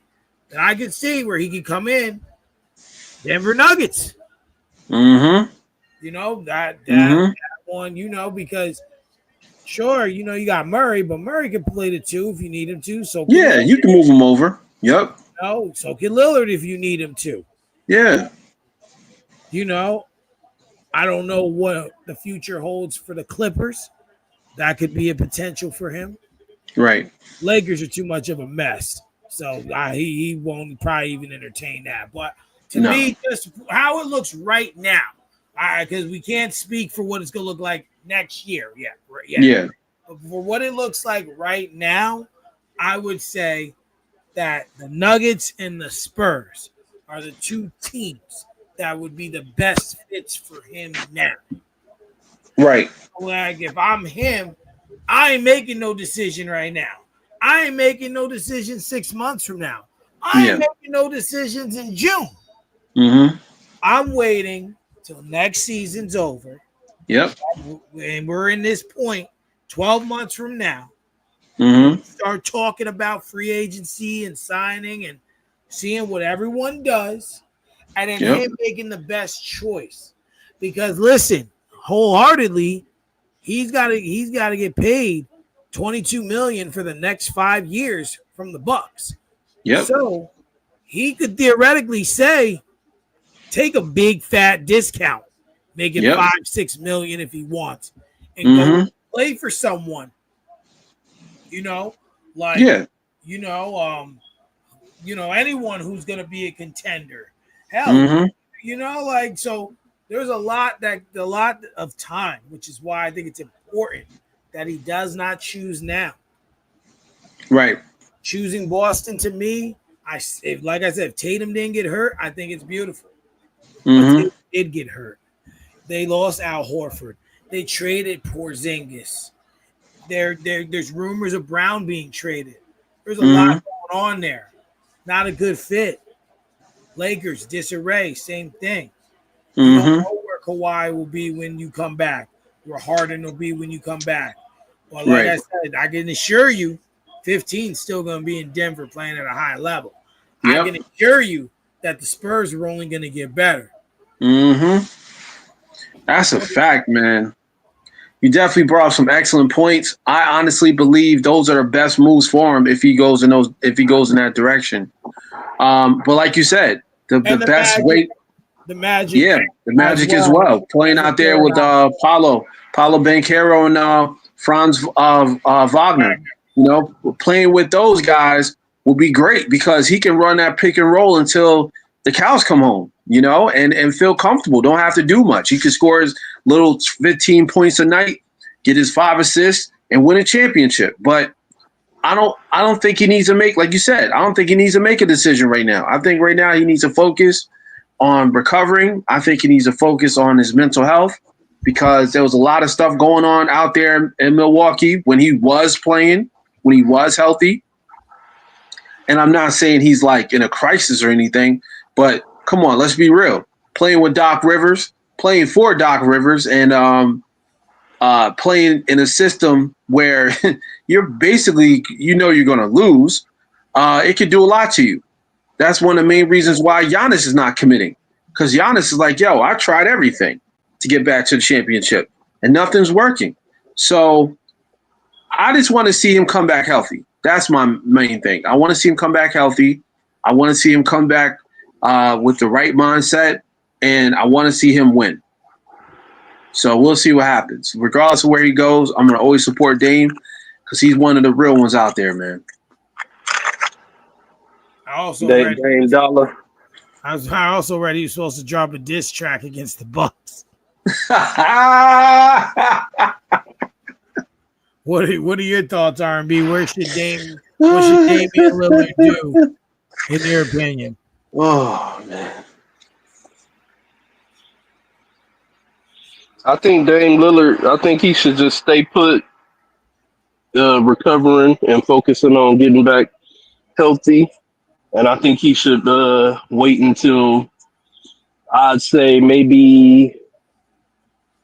that I could see where he could come in. Denver Nuggets. That one, because sure, you got Murray, but Murray can play the two if you need him to. So you can move him over. Yep. So can Lillard if you need him to. Yeah. I don't know what the future holds for the Clippers. That could be a potential for him. Right. Lakers are too much of a mess, so he won't probably even entertain that. But to me, just how it looks right now, because we can't speak for what it's going to look like next year. Yeah. But for what it looks like right now, I would say that the Nuggets and the Spurs are the two teams that would be the best fits for him now. Right. Like if I'm him, I ain't making no decision right now. I ain't making no decision 6 months from now. I ain't making no decisions in June. Mm-hmm. I'm waiting till next season's over. Yep. And we're in this point 12 months from now. Mm-hmm. Start talking about free agency and signing and seeing what everyone does. And then him making the best choice. Because listen, wholeheartedly, he's got to get paid $22 million for the next 5 years from the Bucks. Yep. So he could theoretically say, take a big fat discount, make it $5-6 million if he wants, and go play for someone. Anyone who's gonna be a contender. Hell, so there's a lot of time, which is why I think it's important that he does not choose now. Right. Choosing Boston to me, like I said, if Tatum didn't get hurt, I think it's beautiful. But Tatum did get hurt. They lost Al Horford. They traded Porzingis. There's rumors of Brown being traded. There's a lot going on there. Not a good fit. Lakers, disarray, same thing. You don't know where Kawhi will be when you come back, where Harden will be when you come back. But like I said, I can assure you, 15 is still going to be in Denver playing at a high level. I can assure you that the Spurs are only going to get better. That's a fact, man. You definitely brought up some excellent points. I honestly believe those are the best moves for him if he goes in that direction. But like you said, the best way. The Magic. Yeah, the Magic as well. Playing out there with Paulo Banchero and Franz Wagner. Playing with those guys will be great because he can run that pick and roll until the cows come home, and feel comfortable. Don't have to do much. He can score his little 15 points a night, get his 5 assists, and win a championship. But I don't think he needs to make, like you said, I don't think he needs to make a decision right now. I think right now he needs to focus on recovering. I think he needs to focus on his mental health because there was a lot of stuff going on out there in Milwaukee when he was playing, when he was healthy. And I'm not saying he's like in a crisis or anything, but come on, let's be real. Playing with Doc Rivers, playing for Doc Rivers, and playing in a system where you're basically, you're going to lose, it could do a lot to you. That's one of the main reasons why Giannis is not committing. Because Giannis is like, I tried everything to get back to the championship, and nothing's working. So I just want to see him come back healthy. That's my main thing. I want to see him come back healthy. I want to see him come back with the right mindset, and I want to see him win. So we'll see what happens. Regardless of where he goes, I'm going to always support Dame because he's one of the real ones out there, man. I also Dame Dollar. I also read he was supposed to drop a diss track against the Bucks. What are your thoughts, R&B? What should Damian Lillard do, in your opinion? Oh, man. I think Dame Lillard, he should just stay put, recovering and focusing on getting back healthy. And I think he should wait until, I'd say maybe,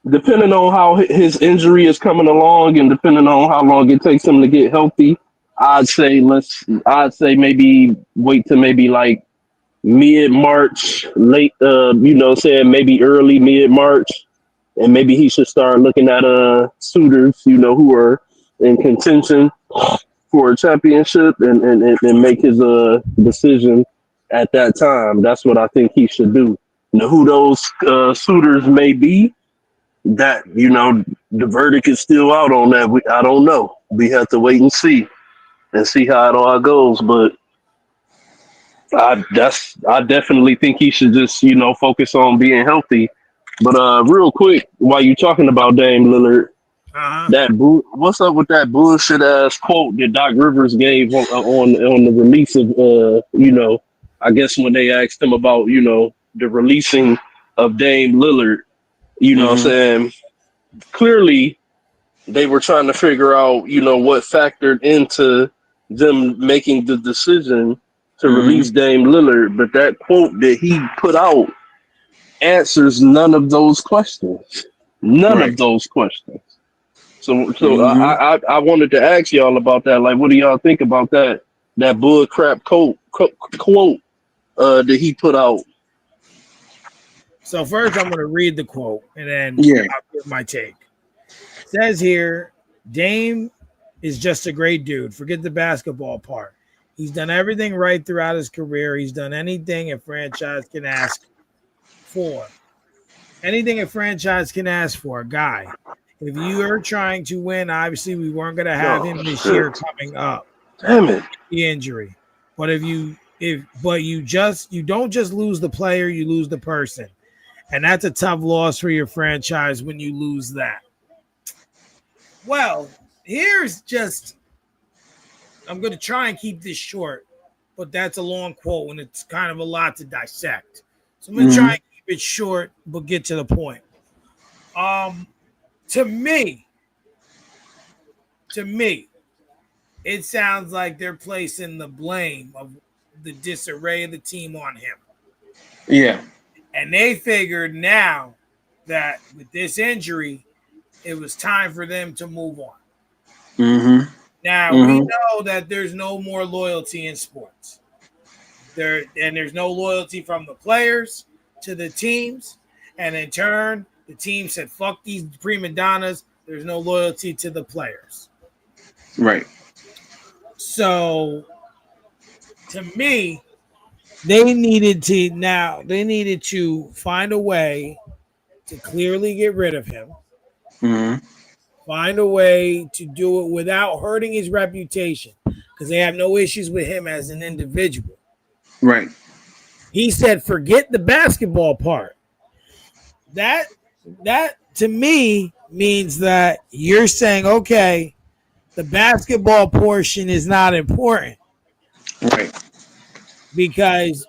depending on how his injury is coming along and depending on how long it takes him to get healthy, I'd say maybe wait to maybe like mid-March, late, saying maybe early mid-March, and maybe he should start looking at suitors, who are in contention for a championship and make his decision at that time. That's what I think he should do. Who those suitors may be, that, the verdict is still out on that. I don't know. We have to wait and see how it all goes. But I definitely think he should just, focus on being healthy. But real quick, while you're talking about Dame Lillard, Uh-huh. what's up with that bullshit ass quote that Doc Rivers gave on the release of I guess when they asked him about the releasing of Dame Lillard, what I'm Mm-hmm. saying, clearly they were trying to figure out what factored into them making the decision to Mm-hmm. release Dame Lillard, but that quote that he put out answers none of those questions. None Right. of those questions. So Mm-hmm. I wanted to ask y'all about that. Like, what do y'all think about that bull crap quote that he put out? So first, I'm going to read the quote, and then Yeah. I'll give my take. It says here, Dame is just a great dude. Forget the basketball part. He's done everything right throughout his career. He's done anything a franchise can ask for. Anything a franchise can ask for, guy. If you are trying to win, obviously we weren't going to have Oh him this shit! year coming up. Damn it! The injury. But you don't just lose the player, you lose the person. And that's a tough loss for your franchise when you lose that. Well, I'm going to try and keep this short, but that's a long quote and it's kind of a lot to dissect. So I'm going to try Mm-hmm. and keep it short, but get to the point. Um, to me, it sounds like they're placing the blame of the disarray of the team on him. Yeah. And they figured now that with this injury, it was time for them to move on. Mm-hmm. Now we Mm-hmm. know that there's no more loyalty in sports. There's no loyalty from the players to the teams, and in turn, the team said, "Fuck these prima donnas." There's no loyalty to the players. Right. So, to me, they needed to find a way to clearly get rid of him. Mm-hmm. Find a way to do it without hurting his reputation because they have no issues with him as an individual. Right. He said, "Forget the basketball part." That to me means that you're saying, okay, the basketball portion is not important Right. because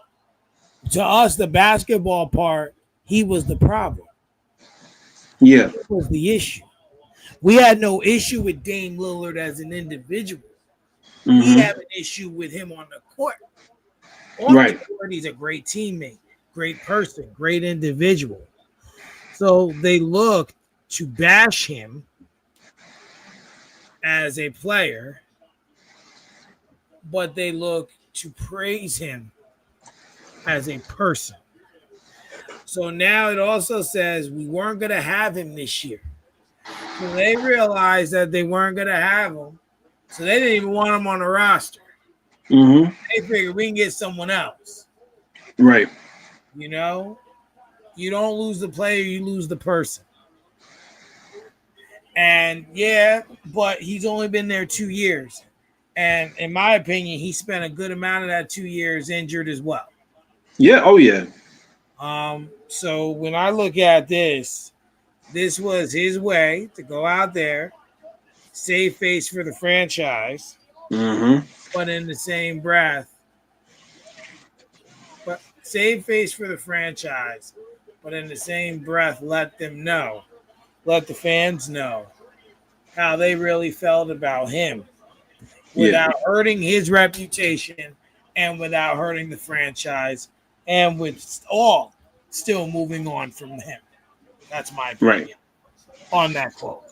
to us, the basketball part, he was the problem. Yeah. He was the issue. We had no issue with Dame Lillard as an individual. We Mm-hmm. have an issue with him on the court. On the Right. court, he's a great teammate, great person, great individual. So they look to bash him as a player, but they look to praise him as a person. So now it also says we weren't going to have him this year. So they realized that they weren't going to have him. So they didn't even want him on the roster. Mm-hmm. They figured we can get someone else. Right. You know, you don't lose the player, you lose the person. And yeah, but he's only been there 2 years. And in my opinion, he spent a good amount of that 2 years injured as well. Yeah. Oh yeah. So when I look at this was his way to go out there, save face for the franchise, Mm-hmm. but in the same breath, save face for the franchise, but in the same breath, let the fans know how they really felt about him Yeah. without hurting his reputation and without hurting the franchise and with all still moving on from him. That's my Right. opinion on that quote.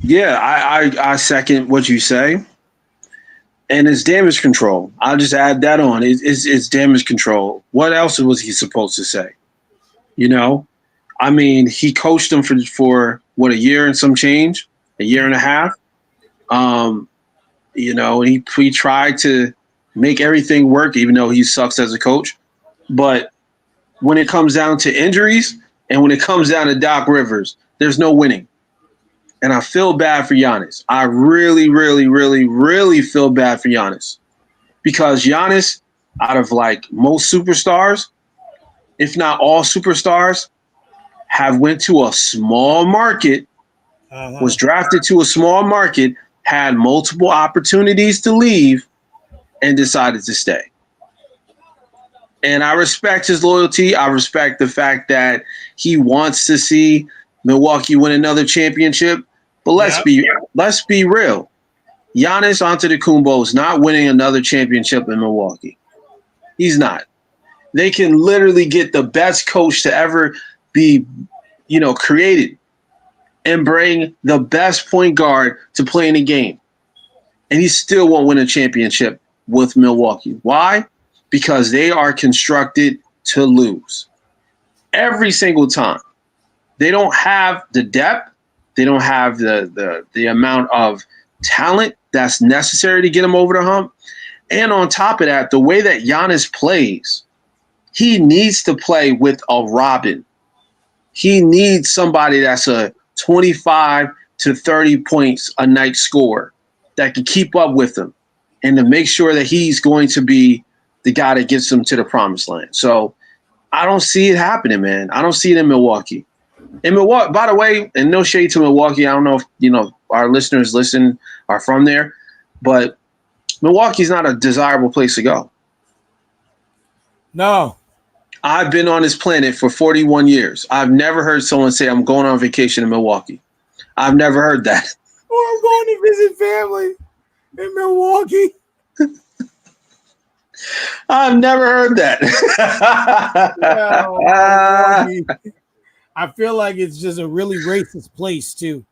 Yeah. I second what you say. And it's damage control. I'll just add that on. It's damage control. What else was he supposed to say? You know, I mean, he coached them for what, a year and some change, a year and a half. He tried to make everything work, even though he sucks as a coach. But when it comes down to injuries, And when it comes down to Doc Rivers, there's no winning. And I feel bad for Giannis. I really, really, really, really feel bad for Giannis. Because Giannis, out of like most superstars, if not all superstars, have went to a small market, was drafted to a small market, had multiple opportunities to leave, and decided to stay. And I respect his loyalty. I respect the fact that he wants to see Milwaukee win another championship. But let's be real. Giannis Antetokounmpo is not winning another championship in Milwaukee. He's not. They can literally get the best coach to ever be, created and bring the best point guard to play in a game. And he still won't win a championship with Milwaukee. Why? Because they are constructed to lose every single time. They don't have the depth. They don't have the amount of talent that's necessary to get them over the hump. And on top of that, the way that Giannis plays, he needs to play with a Robin. He needs somebody that's a 25 to 30 points a night scorer that can keep up with him and to make sure that he's going to be the guy that gets them to the promised land. So I don't see it happening, man. I don't see it in Milwaukee. In Milwaukee, by the way, and no shade to Milwaukee, I don't know if our listeners are from there, but Milwaukee's not a desirable place to go. No. I've been on this planet for 41 years. I've never heard someone say I'm going on vacation in Milwaukee. I've never heard that. Or I'm going to visit family in Milwaukee. I've never heard that. I feel like it's just a really racist place too.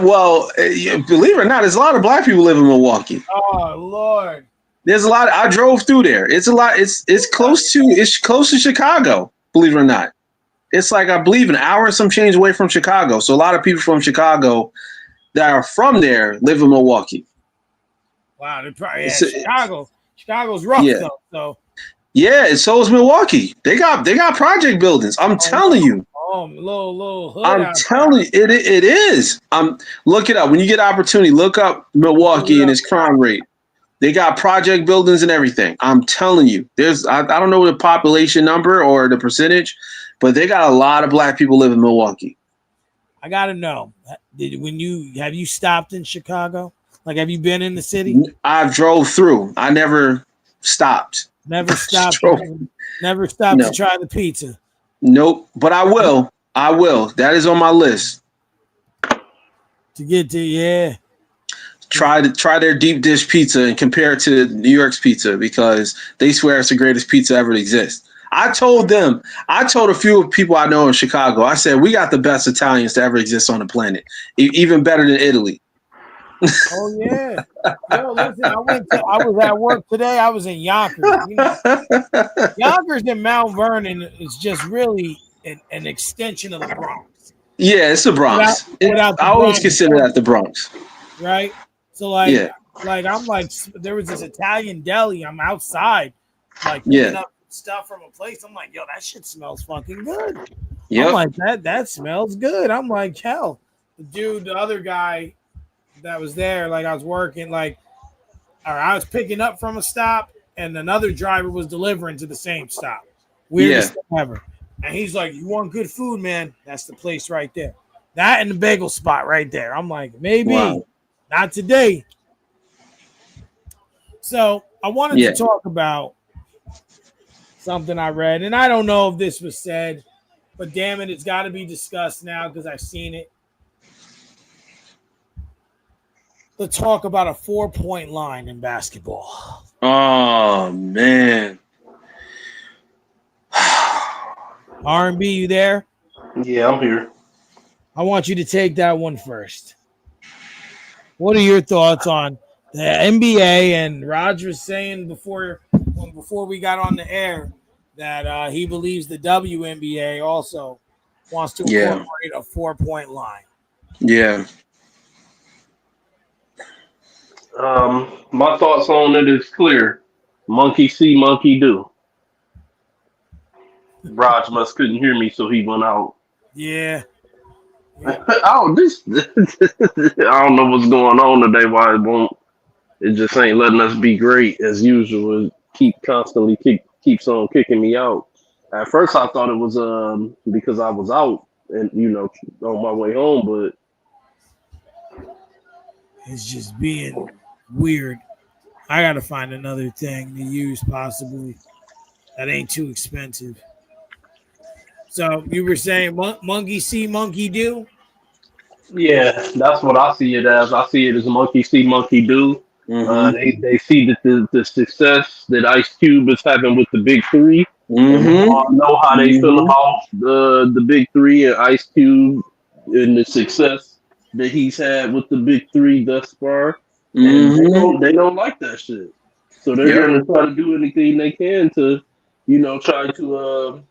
Well, believe it or not, there's a lot of black people live in Milwaukee. Oh Lord. There's a lot. I drove through there. It's a lot. It's close to Chicago. Believe it or not, it's like I believe an hour and some change away from Chicago. So a lot of people from Chicago that are from there live in Milwaukee. Wow, they're probably Chicago. Chicago's rough though. So yeah, and so is Milwaukee. They got project buildings. I'm telling you. Little hood. I'm telling you, it is. Look it up when you get opportunity. Look up Milwaukee and its crime rate. They got project buildings and everything. I'm telling you, I don't know the population number or the percentage, but they got a lot of black people live in Milwaukee. I gotta know. Have you stopped in Chicago? Like, have you been in the city? I drove through. I never stopped. Never stopped. Never stopped to try the pizza. Nope. But I will. I will. That is on my list. To get to Try their deep dish pizza and compare it to New York's pizza because they swear it's the greatest pizza ever to exist. I told a few people I know in Chicago, I said, we got the best Italians to ever exist on the planet, even better than Italy. Oh, yeah. Yo, listen, I was at work today. I was in Yonkers. Yonkers and Mount Vernon is just really an extension of the Bronx. Yeah, it's the Bronx. I always consider that the Bronx. Right? So like I'm like, there was this Italian deli. I'm outside, like picking up stuff from a place. I'm like, yo, that shit smells fucking good. Yep. I'm like, that smells good. I'm like, hell, the other guy that was there, like I was working, or I was picking up from a stop, and another driver was delivering to the same stop. Weirdest thing ever. And he's like, you want good food, man? That's the place right there. That and the bagel spot right there. I'm like, maybe. Wow. Not today. So I wanted to talk about something I read, and I don't know if this was said, but damn it, it's got to be discussed now because I've seen it. Let's talk about a 4-point line in basketball. Oh, man. R&B, you there? Yeah, I'm here. I want you to take that one first. What are your thoughts on the NBA? And Roger was saying before we got on the air that he believes the WNBA also wants to incorporate a 4-point line. Yeah. My thoughts on it is clear. Monkey see, monkey do. Raj must couldn't hear me, so he went out. Yeah. Oh, I don't know what's going on today. Why it won't? It just ain't letting us be great as usual. Keeps on kicking me out. At first, I thought it was because I was out and on my way home, but It's just being weird. I gotta find another thing to use possibly that ain't too expensive. So you were saying monkey see, monkey do? yeah, that's what I see it as. I see it as monkey see, monkey do. Mm-hmm. They see that the success that Ice Cube is having with the big three, and we Mm-hmm. all know how they feel Mm-hmm. about the big three and Ice Cube and the success that he's had with the big three thus far, and Mm-hmm. they don't like that shit. So they're Yep. gonna try to do anything they can to, try to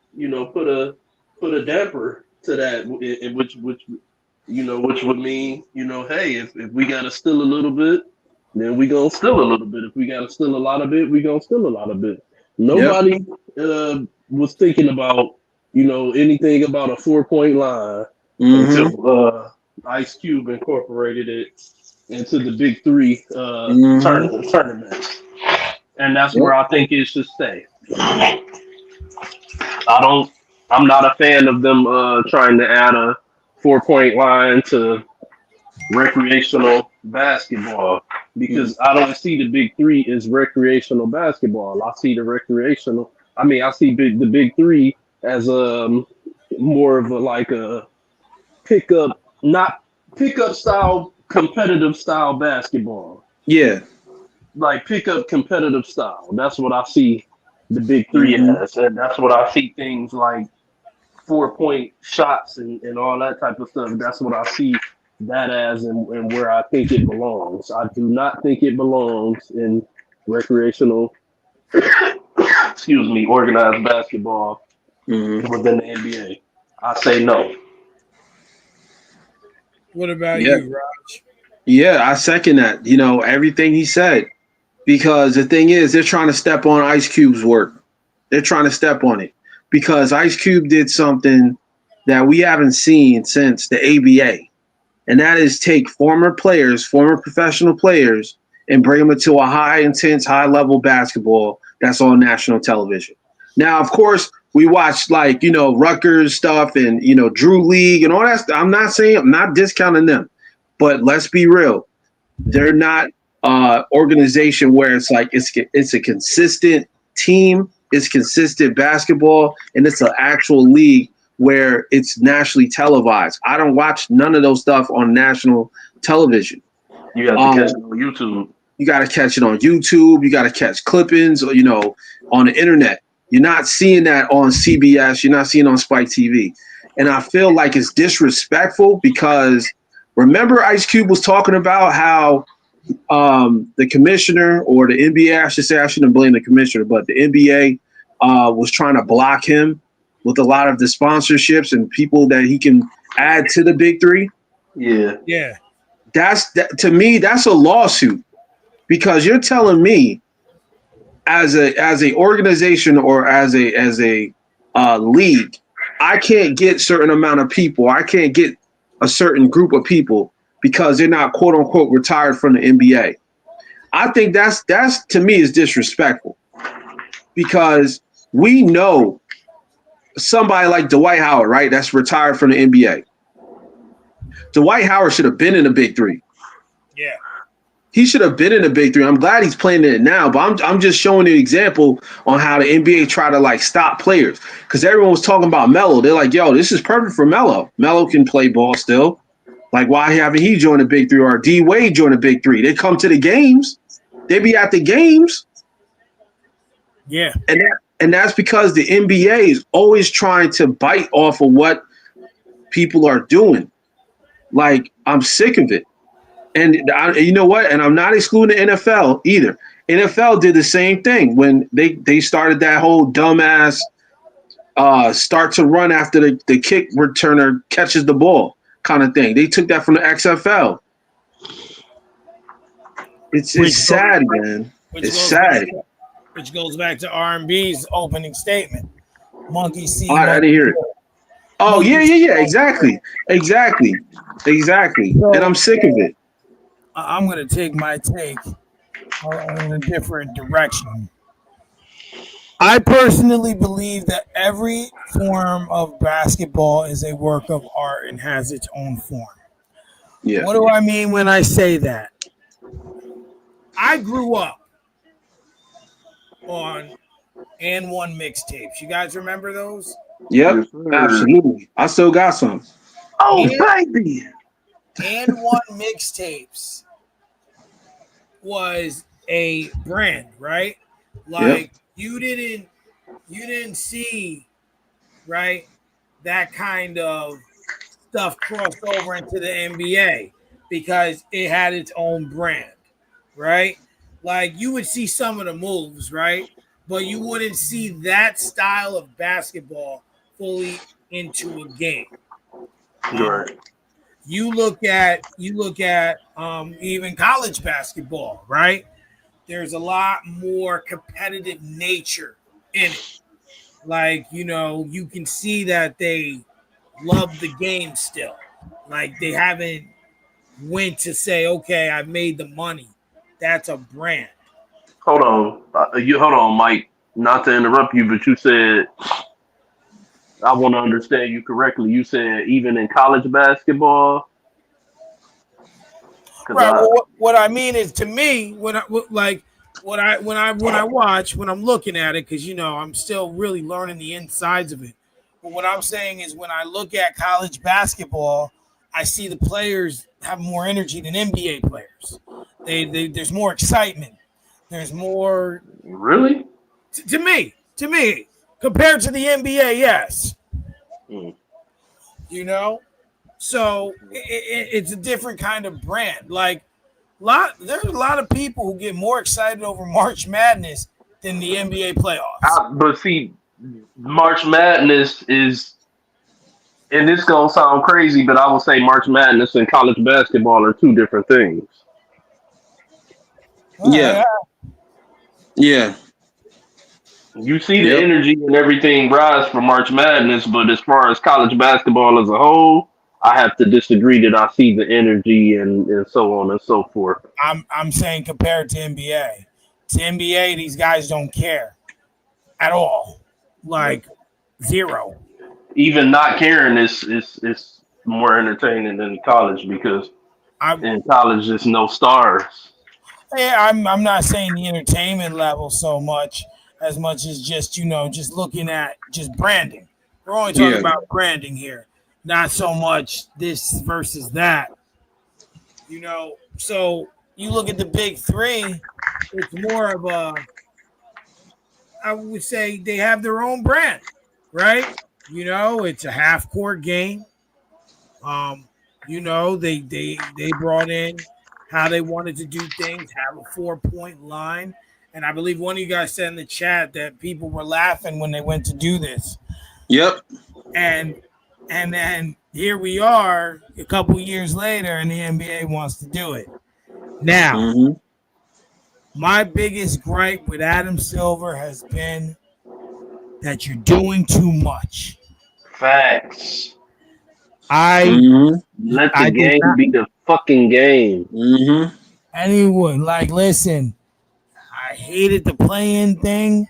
put a damper to that, which would mean, hey, if we gotta steal a little bit, then we gonna steal a little bit. If we gotta steal a lot of it, we gonna steal a lot of it. Yep. Nobody was thinking about, anything about a 4-point line Mm-hmm. until Ice Cube incorporated it into the Big Three Mm-hmm. tournament, and that's Yep. where I think it should stay. I don't. I'm not a fan of them trying to add a 4-point line to recreational basketball because I don't see the big three as recreational basketball. I see the recreational. I see the big three as more of a like a pickup, not pickup style, competitive style basketball. Yeah. Like pickup competitive style. That's what I see the big three Mm-hmm. as, and that's what I see things like 4-point shots and all that type of stuff. That's what I see that as and where I think it belongs. I do not think it belongs in recreational, organized basketball Mm-hmm. within the NBA. I say no. What about Yeah. you, Raj? Yeah, I second that. Everything he said. Because the thing is, they're trying to step on Ice Cube's work. They're trying to step on it. Because Ice Cube did something that we haven't seen since the ABA. And that is take former players, former professional players, and bring them into a high intense, high level basketball that's on national television. Now, of course, we watch Rutgers stuff and Drew League and all that stuff. I'm not discounting them, but let's be real. They're not organization where it's like it's a consistent team, it's consistent basketball, and it's an actual league where it's nationally televised. I don't watch none of those stuff on national television. You have to catch it on YouTube. You got to catch it on YouTube. You got to catch clippings, on the internet. You're not seeing that on CBS. You're not seeing it on Spike TV. And I feel like it's disrespectful because remember Ice Cube was talking about how the commissioner or the NBA, I should say, I shouldn't blame the commissioner, but the NBA was trying to block him with a lot of the sponsorships and people that he can add to the big three. Yeah. Yeah. To me, that's a lawsuit because you're telling me as a organization or as a league, I can't get certain amount of people. I can't get a certain group of people because they're not quote unquote retired from the NBA. I think that's to me is disrespectful because we know somebody like Dwight Howard, right? That's retired from the NBA. Dwight Howard should have been in the big three. Yeah. He should have been in the big three. I'm glad he's playing in it now, but I'm just showing an example on how the NBA try to stop players because everyone was talking about Melo. They're like, yo, this is perfect for Melo. Melo can play ball still. Like, why haven't he joined the big three or D Wade joined the big three? They come to the games. They be at the games. Yeah. And that's because the NBA is always trying to bite off of what people are doing. Like, I'm sick of it. And you know what? And I'm not excluding the NFL either. NFL did the same thing when they started that whole dumbass start to run after the kick returner catches the ball kind of thing. They took that from the XFL. It's sad, man. It's sad. Which goes back to R&B's opening statement. Monkey see, I monkey didn't hear it. do. Oh Monkey yeah, see, yeah, yeah. monkey Exactly, exactly, exactly. And I'm So sick of it. I'm gonna take my take in a different direction. I personally believe that every form of basketball is a work of art and has its own form. Yeah. What do I mean when I say that? I grew up on and one mixtapes. You guys remember those? Yep. Yes, sir. Absolutely. I still got some. Oh, And baby. one mixtapes was a brand, right? Yep. Like you didn't see, right, that kind of stuff crossed over into the NBA because it had its own brand, right? Like you would see some of the moves, right? But you wouldn't see that style of basketball fully into a game. Um, Right. you look at even college basketball, right? There's a lot more competitive nature in it. Like, you can see that they love the game still. Like they haven't went to say, okay, I've made the money. That's a brand. Hold on. You hold on, Mike. Not to interrupt you, but you said I want to understand you correctly. You said even in college basketball, because Right. I Well, what I mean is, to me, like when I watch, when I'm looking at it, because I'm still really learning the insides of it. But what I'm saying is, when I look at college basketball, I see the players have more energy than NBA players. There's more excitement. There's more really. to me compared to the NBA. Yes, Mm. you know. So it's a different kind of brand. Like there's a lot of people who get more excited over March Madness than the NBA playoffs. But see, March Madness is, and this gonna sound crazy, but I would say March Madness and college basketball are two different things. Yeah. Uh, Yeah. You see the Yep. energy and everything rise for March Madness, but as far as college basketball as a whole, I have to disagree that I see the energy and so on and so forth. I'm saying compared to NBA. To NBA, these guys don't care at all. Like zero. Even not caring is more entertaining than college because I'm in college there's no stars. I'm not saying the entertainment level so much as just just looking at just branding. We're only talking Yeah. about branding here, not so much this versus that. So you look at the big three, it's more of a, I would say they have their own brand, right? It's a half court game. Um, they brought in how they wanted to do things, have a 4 point line. And I believe one of you guys said in the chat that people were laughing when they went to do this. Yep. And then here we are a couple years later and the NBA wants to do it. Now, Mm-hmm. my biggest gripe with Adam Silver has been that you're doing too much. Facts. I Mm-hmm. Let the I did game not be the fucking game. Mm-hmm. anyone like listen. I hated the play-in thing.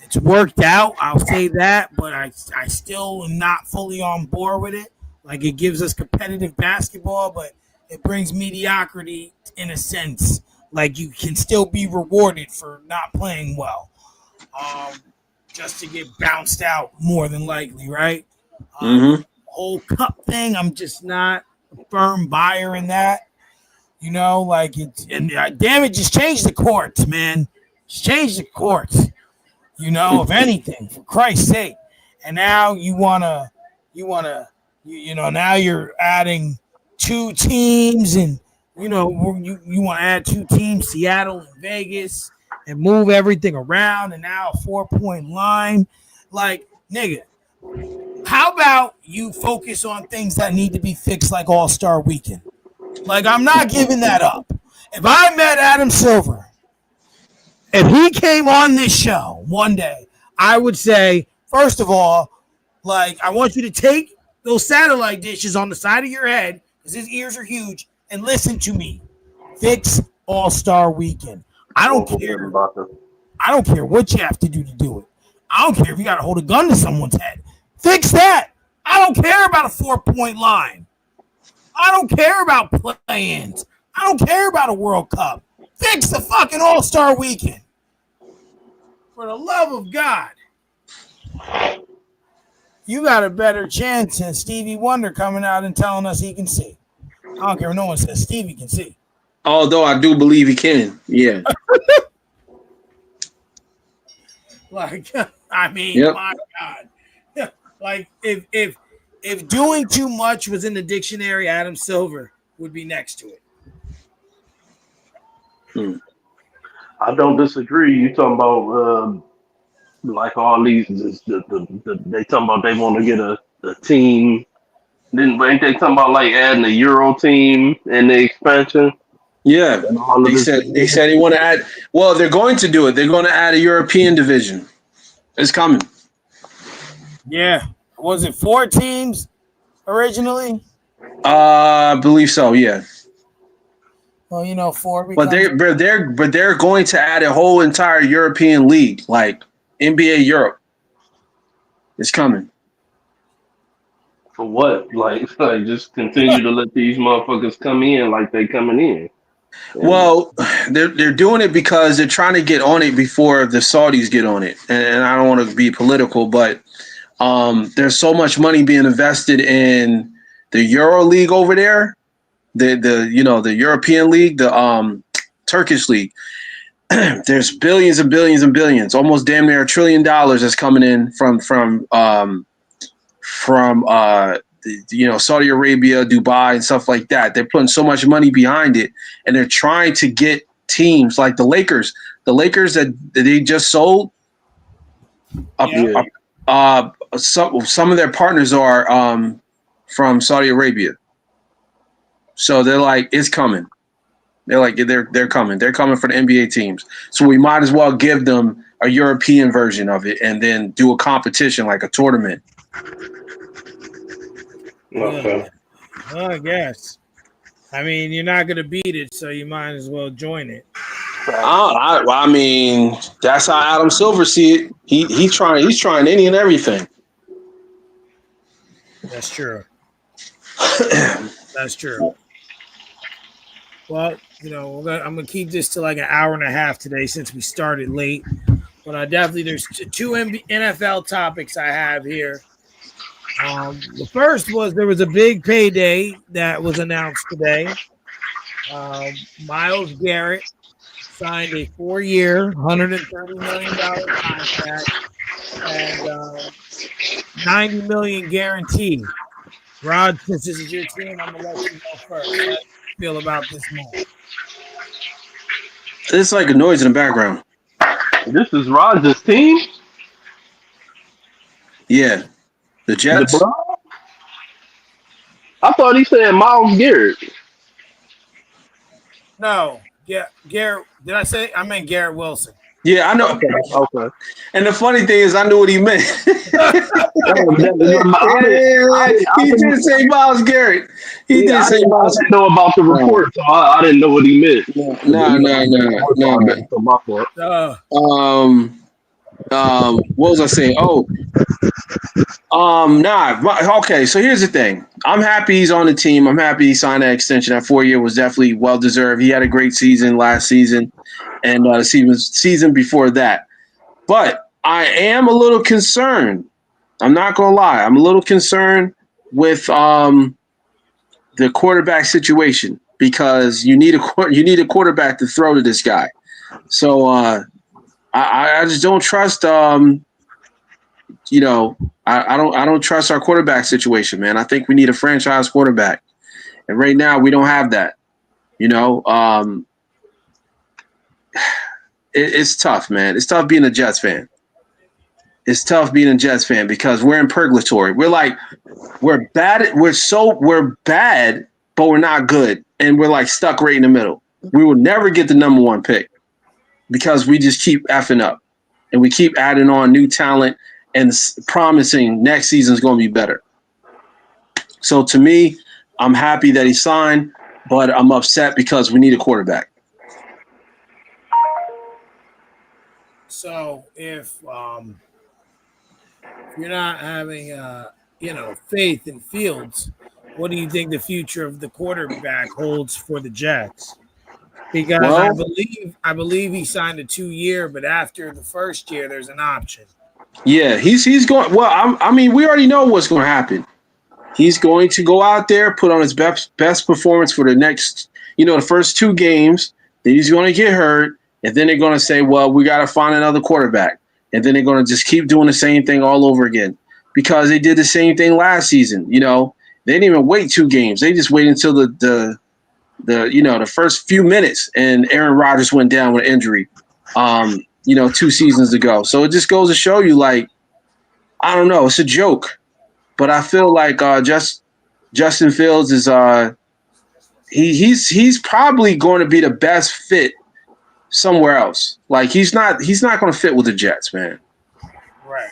It's worked out, I'll say that, but I still am not fully on board with it. Like it gives us competitive basketball, but it brings mediocrity in a sense. Like you can still be rewarded for not playing well, um, just to get bounced out more than likely, right? The Mm-hmm. whole cup thing, I'm just not a firm buyer in that. Like it's and damn it, just change the courts, man. Just change the courts. If anything, for Christ's sake. And now now you're adding two teams, and you want to add two teams, Seattle and Vegas, and move everything around, and now a 4 point line. Like, nigga, how about you focus on things that need to be fixed, like All Star Weekend? Like, I'm not giving that up. If I met Adam Silver, if he came on this show one day, I would say First of all, like, I want you to take those satellite dishes on the side of your head, because his ears are huge, and listen to me. Fix All-Star Weekend. I don't care. I don't care what you have to do it. I don't care if you got to hold a gun to someone's head. Fix that. I don't care about a 4-point line. I don't care about play-ins. I don't care about a World Cup. Fix the fucking All-Star Weekend. For the love of God. You got a better chance than Stevie Wonder coming out and telling us he can see. I don't care if no one says Stevie can see. Although I do believe he can. Yeah. Like, I mean, Yep. my God. Like, if doing too much was in the dictionary, Adam Silver would be next to it. I don't disagree. You talking about like all these? They talking about they want to get a team. Then ain't they talking about like adding a Euro team in the expansion? Yeah. They said they want to add. Well, they're going to do it. They're going to add a European division. It's coming. Yeah. Was it 4 teams originally? I believe so. Yeah. Well, you know, 4. But they're going to add a whole entire European league, like NBA Europe. It's coming. For what? Like just continue to let these motherfuckers come in like they coming in. Well, they're doing it because they're trying to get on it before the Saudis get on it. And I don't want to be political, but there's so much money being invested in the Euro League over there, the European League, the Turkish League. There's billions and billions and billions, almost damn near $1 trillion that's coming in from Saudi Arabia, Dubai, and stuff like that. They're putting so much money behind it, and they're trying to get teams like the Lakers. The Lakers that they just sold. Some of their partners are from Saudi Arabia, so they're like, it's coming. They're like, they're coming. They're coming for the NBA teams. So we might as well give them a European version of it, and then do a competition like a tournament. Okay. Well, I guess. I mean, you're not going to beat it, so you might as well join it. I mean, that's how Adam Silver see it. He's trying any and everything. That's true. That's true. Well, I'm gonna keep this to like an hour and a half today since we started late. But there's 2 NFL topics I have here. The first was there was a big payday that was announced today. Myles Garrett signed a 4-year, $130 million contract and $90 million guaranteed. Rod, since this is your team, I'm gonna let you go first. How do you feel about this move? It's like a noise in the background. This is Rodgers' team. Yeah, the Jets. I thought he said Myles Garrett. No, Garrett. Did I say? I meant Garrett Wilson. Yeah, I know. Okay. And the funny thing is, I knew what he meant. He did say Myles Garrett. He did say Myles. I didn't know about the report, so I didn't know what he meant. No. What was I saying? Okay, so here's the thing. I'm happy he's on the team. I'm happy he signed that extension. That 4-year was definitely well deserved. He had a great season last season, and the season before that. But I am a little concerned. I'm not gonna lie. I'm a little concerned with the quarterback situation because you need a quarterback to throw to this guy. So I just don't trust. I don't trust our quarterback situation, man. I think we need a franchise quarterback, and right now we don't have that. It's tough, man. It's tough being a Jets fan. It's tough being a Jets fan because we're in purgatory. We're bad. We're bad, but we're not good, and we're like stuck right in the middle. We will never get the number 1 pick because we just keep effing up, and we keep adding on new talent, and promising next season is going to be better. So to me, I'm happy that he signed, but I'm upset because we need a quarterback. So if you're not having faith in Fields, what do you think the future of the quarterback holds for the Jets? Because Well, I believe he signed a 2-year, but after the first year, there's an option. yeah, he's going. Well, I mean, we already know what's going to happen. He's going to go out there, put on his best performance for the next, the first 2 games. Then he's going to get hurt, and then they're going to say, "Well, we got to find another quarterback," and then they're going to just keep doing the same thing all over again because they did the same thing last season. They didn't even wait 2 games; they just waited until the first few minutes, and Aaron Rodgers went down with injury. 2 seasons ago. So it just goes to show you, like, I don't know, it's a joke. But I feel like Justin Fields is he's probably going to be the best fit somewhere else. Like he's not going to fit with the Jets, man. Right.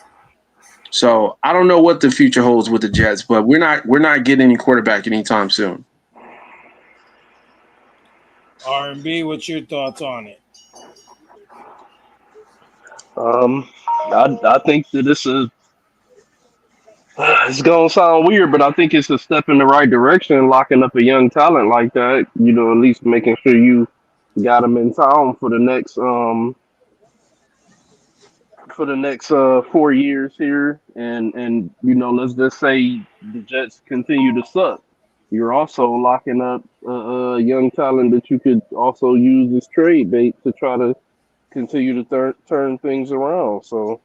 So I don't know what the future holds with the Jets, but we're not getting any quarterback anytime soon. R&B, what's your thoughts on it? I think that it's gonna sound weird, but I think it's a step in the right direction, locking up a young talent like that. At least making sure you got him in town for the next 4 years here, and let's just say the Jets continue to suck. You're also locking up a young talent that you could also use as trade bait to try to continue to turn things around. So,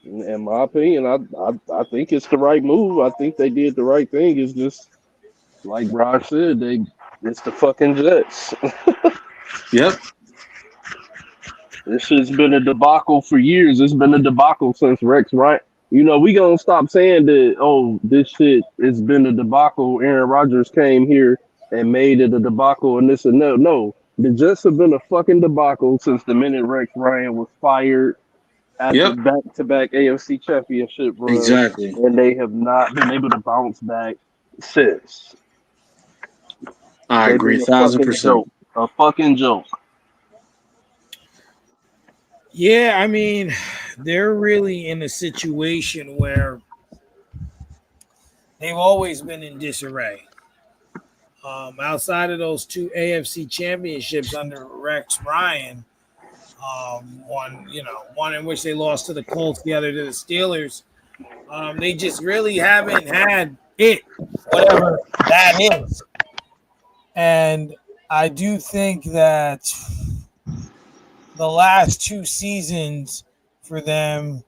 in my opinion, I think it's the right move. I think they did the right thing. It's just like Raj said, it's the fucking Jets. Yep. This shit's been a debacle for years. It's been a debacle since Rex, right? We gonna stop saying that, oh, this shit has been a debacle. Aaron Rodgers came here and made it a debacle and this and that. No, the Jets have been a fucking debacle since the minute Rex Ryan was fired after Yep. back-to-back AFC championship runs. Exactly. And they have not been able to bounce back since. I agree 1,000%. A fucking joke. Yeah, I mean, they're really in a situation where they've always been in disarray. Outside of those 2 AFC championships under Rex Ryan, one in which they lost to the Colts, the other to the Steelers, they just really haven't had it, whatever that is. And I do think that the last 2 seasons for them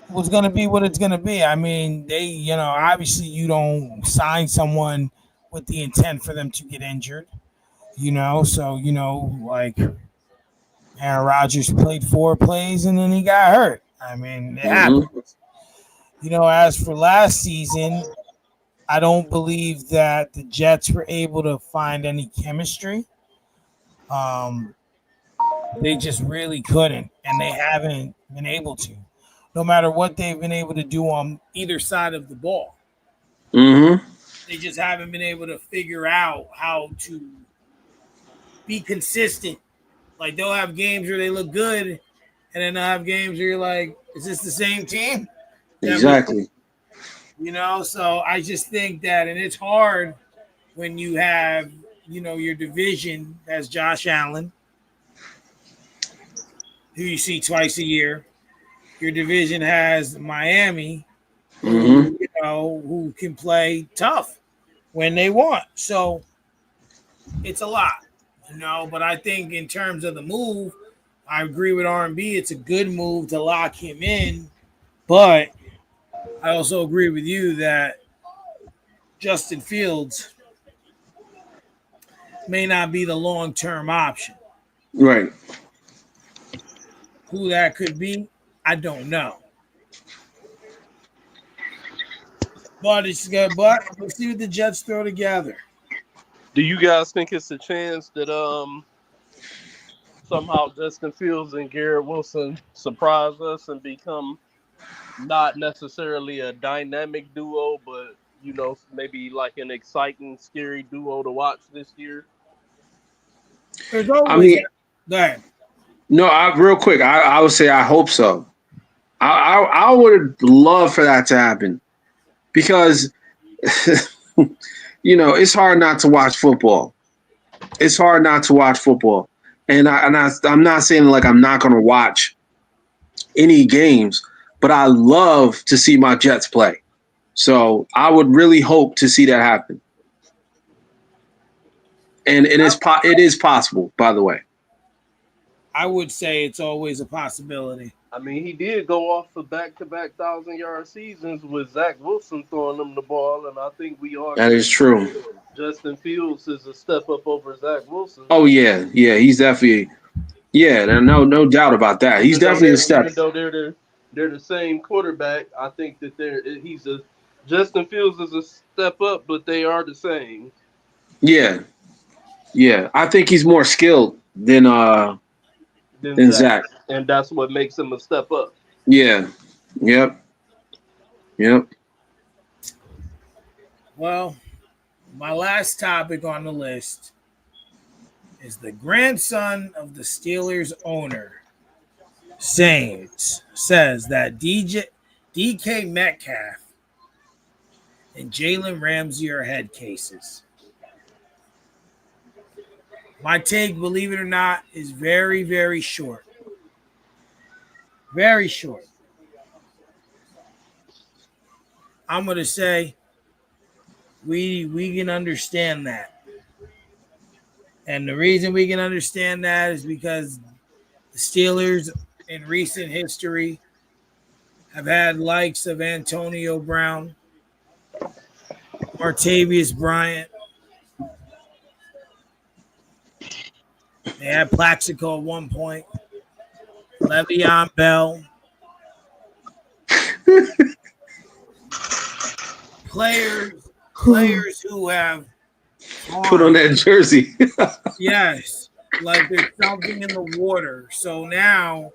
was going to be what it's going to be. I mean, they, obviously you don't sign someone with the intent for them to get injured, so, like Aaron Rodgers played 4 plays and then he got hurt. I mean, it happens. As for last season, I don't believe that the Jets were able to find any chemistry. They just really couldn't, and they haven't been able to, no matter what they've been able to do on either side of the ball. Mm-hmm. They just haven't been able to figure out how to be consistent. Like, they'll have games where they look good, and then they'll have games where you're like, is this the same team? Exactly. So I just think that, and it's hard when you have, your division as Josh Allen, who you see twice a year. Your division has Miami, who can play tough when they want. So it's a lot, But I think in terms of the move, I agree with R&B. It's a good move to lock him in. But I also agree with you that Justin Fields may not be the long-term option. Right. Who that could be, I don't know. But it's good. But let's see what the Jets throw together. Do you guys think it's a chance that somehow Justin Fields and Garrett Wilson surprise us and become not necessarily a dynamic duo, but maybe like an exciting, scary duo to watch this year. There's I always mean, that. Go ahead. no, real quick, I would say I hope so. I would love for that to happen because, it's hard not to watch football. It's hard not to watch football. I'm not saying like I'm not going to watch any games, but I love to see my Jets play. So I would really hope to see that happen. And it is possible, by the way. I would say it's always a possibility. I mean, he did go off for back-to-back 1,000-yard seasons with Zach Wilson throwing him the ball, and I think we all That is true. Justin Fields is a step up over Zach Wilson. Oh yeah, he's definitely no doubt about that. He's definitely a step. Even though they're the same quarterback, I think that Justin Fields is a step up, but they are the same. Yeah. I think he's more skilled than Zach. And that's what makes him a step up. Yeah. Yep. Well, my last topic on the list is the grandson of the Steelers owner, says that DK Metcalf and Jalen Ramsey are head cases. My take, believe it or not, is very, very short. Very short. I'm going to say we can understand that. And the reason we can understand that is because the Steelers in recent history have had likes of Antonio Brown, Martavius Bryant. They had Plaxico at one point. Le'Veon Bell. Players who have put on that jersey. Yes, like there's something in the water. So now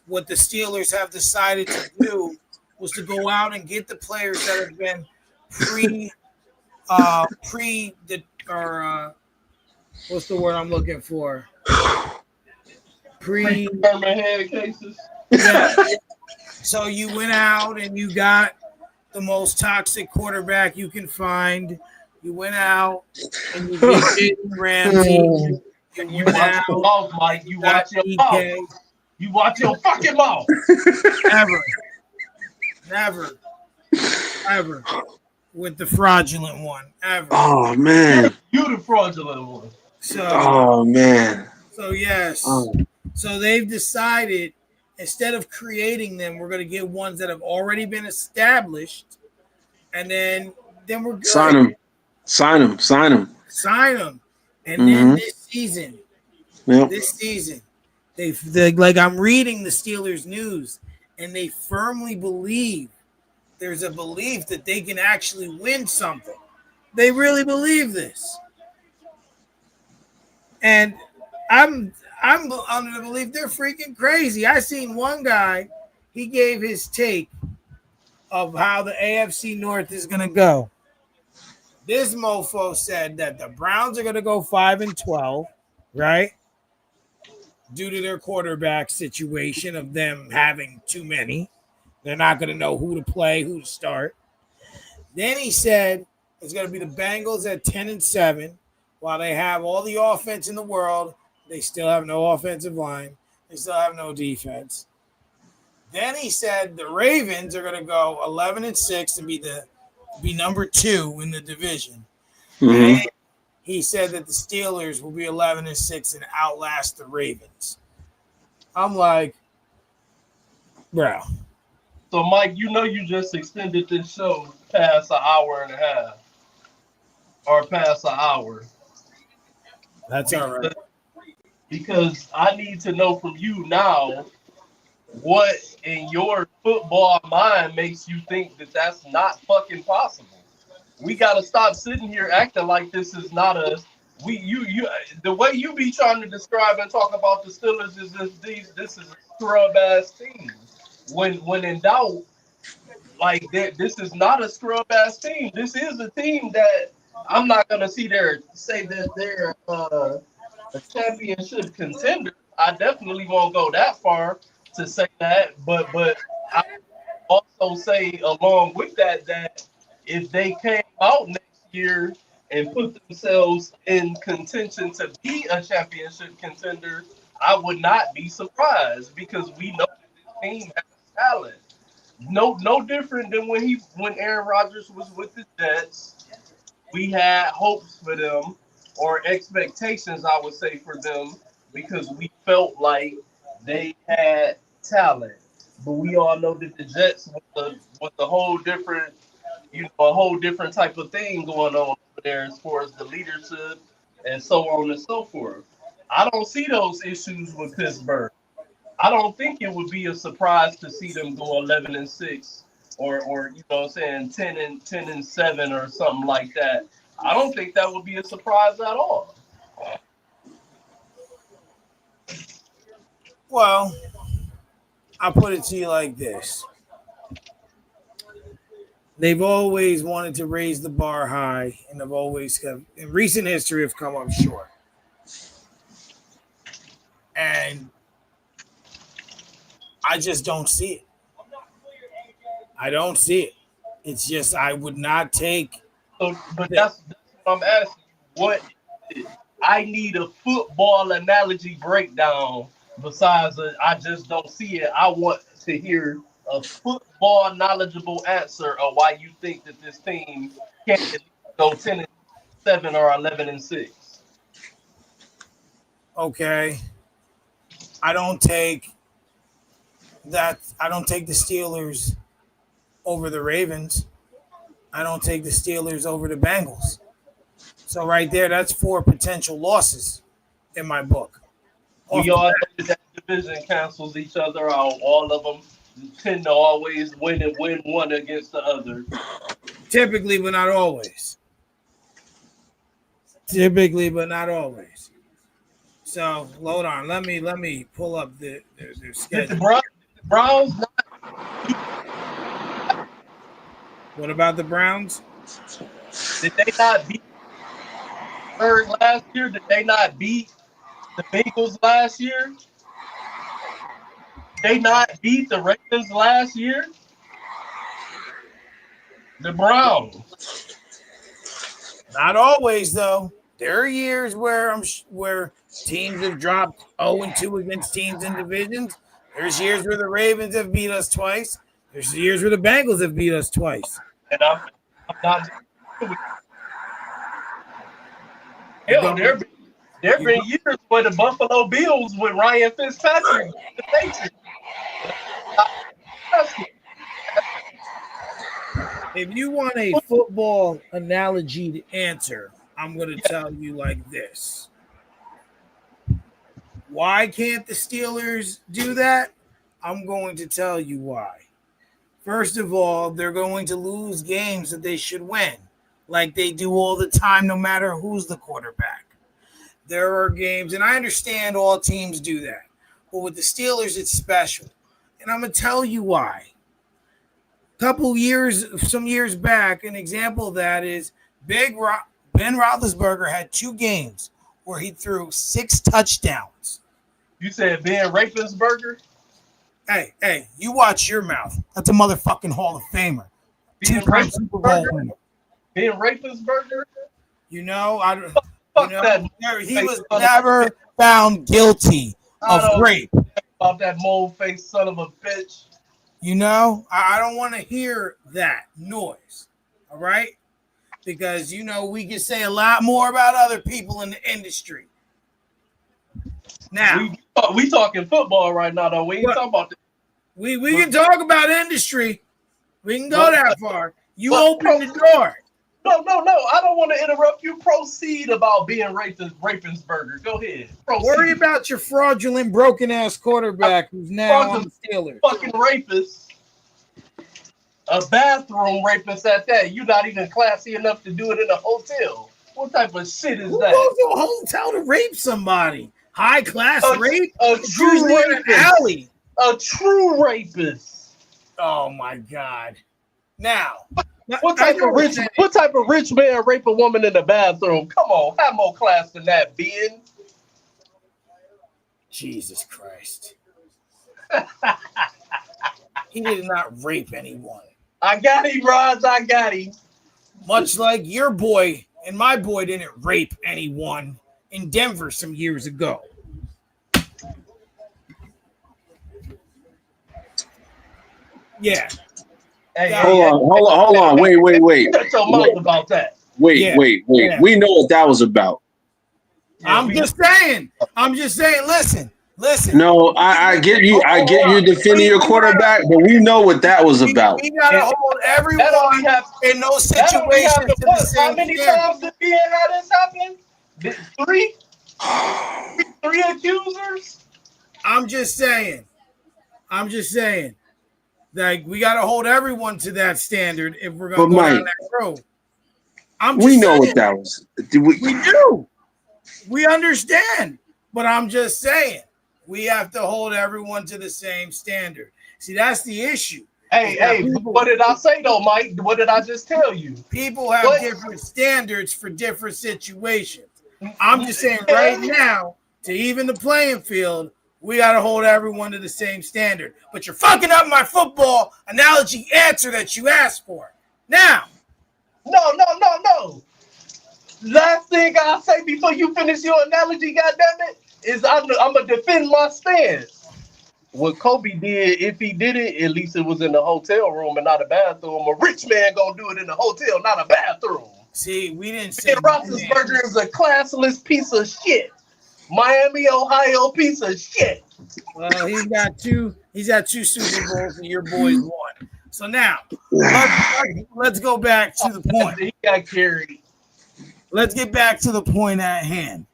what the Steelers have decided to do was to go out and get the players that have been what's the word I'm looking for? Head cases. Yeah. So you went out and you got the most toxic quarterback you can find. You went out and you get Jalen Ramsey. You watch your mouth, Mike. You watch your mouth. You watch your fucking mouth. Ever. With the fraudulent one. Ever. Oh, man. You the fraudulent one. Oh, man. So, yes. Oh. So they've decided instead of creating them, we're going to get ones that have already been established. And then we're good. Sign them. And then this season, they like I'm reading the Steelers news, and they firmly believe there's a belief that they can actually win something. They really believe this. And I'm under the belief they're freaking crazy. I seen one guy, he gave his take of how the AFC North is going to go. This mofo said that the Browns are going to go 5-12, right? Due to their quarterback situation of them having too many. They're not going to know who to play, who to start. Then he said it's going to be the Bengals at 10-7. While they have all the offense in the world, they still have no offensive line. They still have no defense. Then he said the Ravens are going to go 11-6 and be number 2 in the division. Mm-hmm. And he said that the Steelers will be 11-6 and outlast the Ravens. I'm like, bro. So, Mike, you just extended this show past an hour and a half. Or past an hour. That's all right. Because I need to know from you now what in your football mind makes you think that that's not fucking possible. We got to stop sitting here acting like this is not a you the way you be trying to describe and talk about the Steelers is this is a scrub ass team. When in doubt, like that, this is not a scrub ass team. This is a team that I'm not gonna say that they're a championship contender. I definitely won't go that far to say that, but I also say along with that if they came out next year and put themselves in contention to be a championship contender, I would not be surprised because we know that this team has talent. No different than when Aaron Rodgers was with the Jets. We had hopes for them or expectations, I would say, for them because we felt like they had talent. But we all know that the Jets was a whole different, a whole different type of thing going on over there as far as the leadership and so on and so forth. I don't see those issues with Pittsburgh. I don't think it would be a surprise to see them go 11-6 or what I'm saying 10-7 or something like that. I don't think that would be a surprise at all. Well, I'll put it to you like this. They've always wanted to raise the bar high, and have always have in recent history have come up short. And I just don't see it. I don't see it. It's just I would not take. But that's what I'm asking you. What is it? I need a football analogy breakdown. Besides, I just don't see it. I want to hear a football knowledgeable answer of why you think that this team can't at least go 10-7 or 11-6. Okay, I don't take that. I don't take the Steelers over the Ravens. I don't take the Steelers over the Bengals. So right there, that's 4 potential losses in my book. We all know that division cancels each other out. All of them tend to always win one against the other. Typically, but not always. Typically, but not always. So hold on. Let me pull up their schedule. The Browns. What about the Browns? Did they not beat Pittsburgh last year? Did they not beat the Bengals last year? Did they not beat the Ravens last year? The Browns. Not always, though. There are years where teams have dropped 0-2 against teams in divisions. There's years where the Ravens have beat us twice. There's years where the Bengals have beat us twice. And I'm not. Hell, there have been years where the Buffalo Bills with Ryan Fitzpatrick. If you want a football analogy to answer, I'm going to tell you like this. Why can't the Steelers do that? I'm going to tell you why. First of all, they're going to lose games that they should win, like they do all the time, no matter who's the quarterback. There are games, and I understand all teams do that, but with the Steelers, it's special. And I'm going to tell you why. Some years back, an example of that is Ben Roethlisberger had 2 games where he threw 6 touchdowns. You said Ben Roethlisberger? Hey, you watch your mouth. That's a motherfucking Hall of Famer. 2-time Super Bowl winner. Ben Roethlisberger? He was never found guilty of rape. About that mole-faced son of a bitch. I don't want to hear that noise. All right? Because, we can say a lot more about other people in the industry. Now, we talking football right now, though. We ain't talking about this. We can talk about industry. We can go that far. You open the door. No. I don't want to interrupt you. Proceed about being Ravensburger. Go ahead. Proceed. Worry about your fraudulent, broken-ass quarterback who's now on the Steelers. Fucking rapist. A bathroom rapist at that. You're not even classy enough to do it in a hotel. What type of shit is Who that? goes to a hotel to rape somebody? High class rape? A It's true usually in an rapist. alley. A true rapist. Oh my God! Now, What type of rich man rape a woman in the bathroom? Come on, have more class than that, Ben. Jesus Christ! He did not rape anyone. I got him, Roz. I got him. Much like your boy and my boy didn't rape anyone in Denver some years ago. Yeah. Hey, Hold on. Wait. Shut your mouth about that. Wait. Yeah. We know what that was about. I'm just saying. Listen. No, I get you. I get you defending your quarterback, but we know what that was about. We gotta hold everyone in those situations to the same How many standard. times did Ben have this happen? Three? Three accusers? I'm just saying. Like, we gotta hold everyone to that standard if we're gonna go down that road. We know what that was. We do. We understand. But I'm just saying, we have to hold everyone to the same standard. See, that's the issue. Hey, what did I say though, Mike? What did I just tell you? People have different standards for different situations. I'm just saying right now, to even the playing field, we got to hold everyone to the same standard. But you're fucking up my football analogy answer that you asked for. Now. No. Last thing I'll say before you finish your analogy, goddammit, is I'm going to defend my stance. What Kobe did, if he did it, at least it was in the hotel room and not a bathroom. A rich man going to do it in the hotel, not a bathroom. See, we didn't say Roethlisberger is a classless piece of shit. Miami, Ohio piece of shit. Well, he's got two Super Bowls and your boys won. So now, let's go back to the point. He got carried. Let's get back to the point at hand.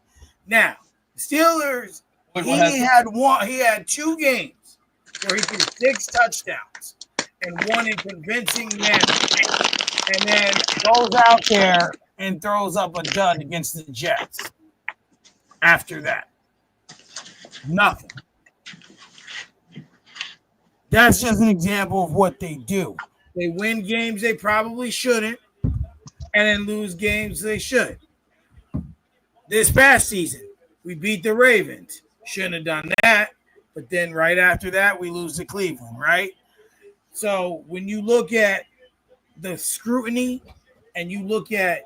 Now, Steelers, he had 2 games where he threw 6 touchdowns and won in convincing manner. And then goes out there and throws up a dud against the Jets. After that, nothing. That's just an example of what they do. They win games they probably shouldn't, and then lose games they should. This past season, we beat the Ravens. Shouldn't have done that, but then right after that, we lose to Cleveland, right? So when you look at the scrutiny and you look at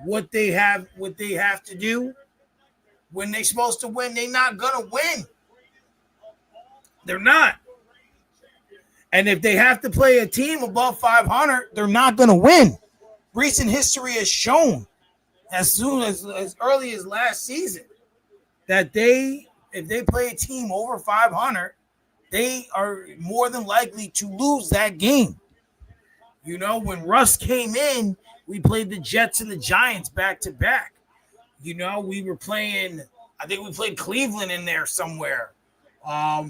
what they have to do, when they're supposed to win, they're not going to win. They're not. And if they have to play a team above 500, they're not going to win. Recent history has shown as early as last season that if they play a team over 500, they are more than likely to lose that game. You know, when Russ came in, we played the Jets and the Giants back to back. You know, we were playing, I think we played Cleveland in there somewhere. There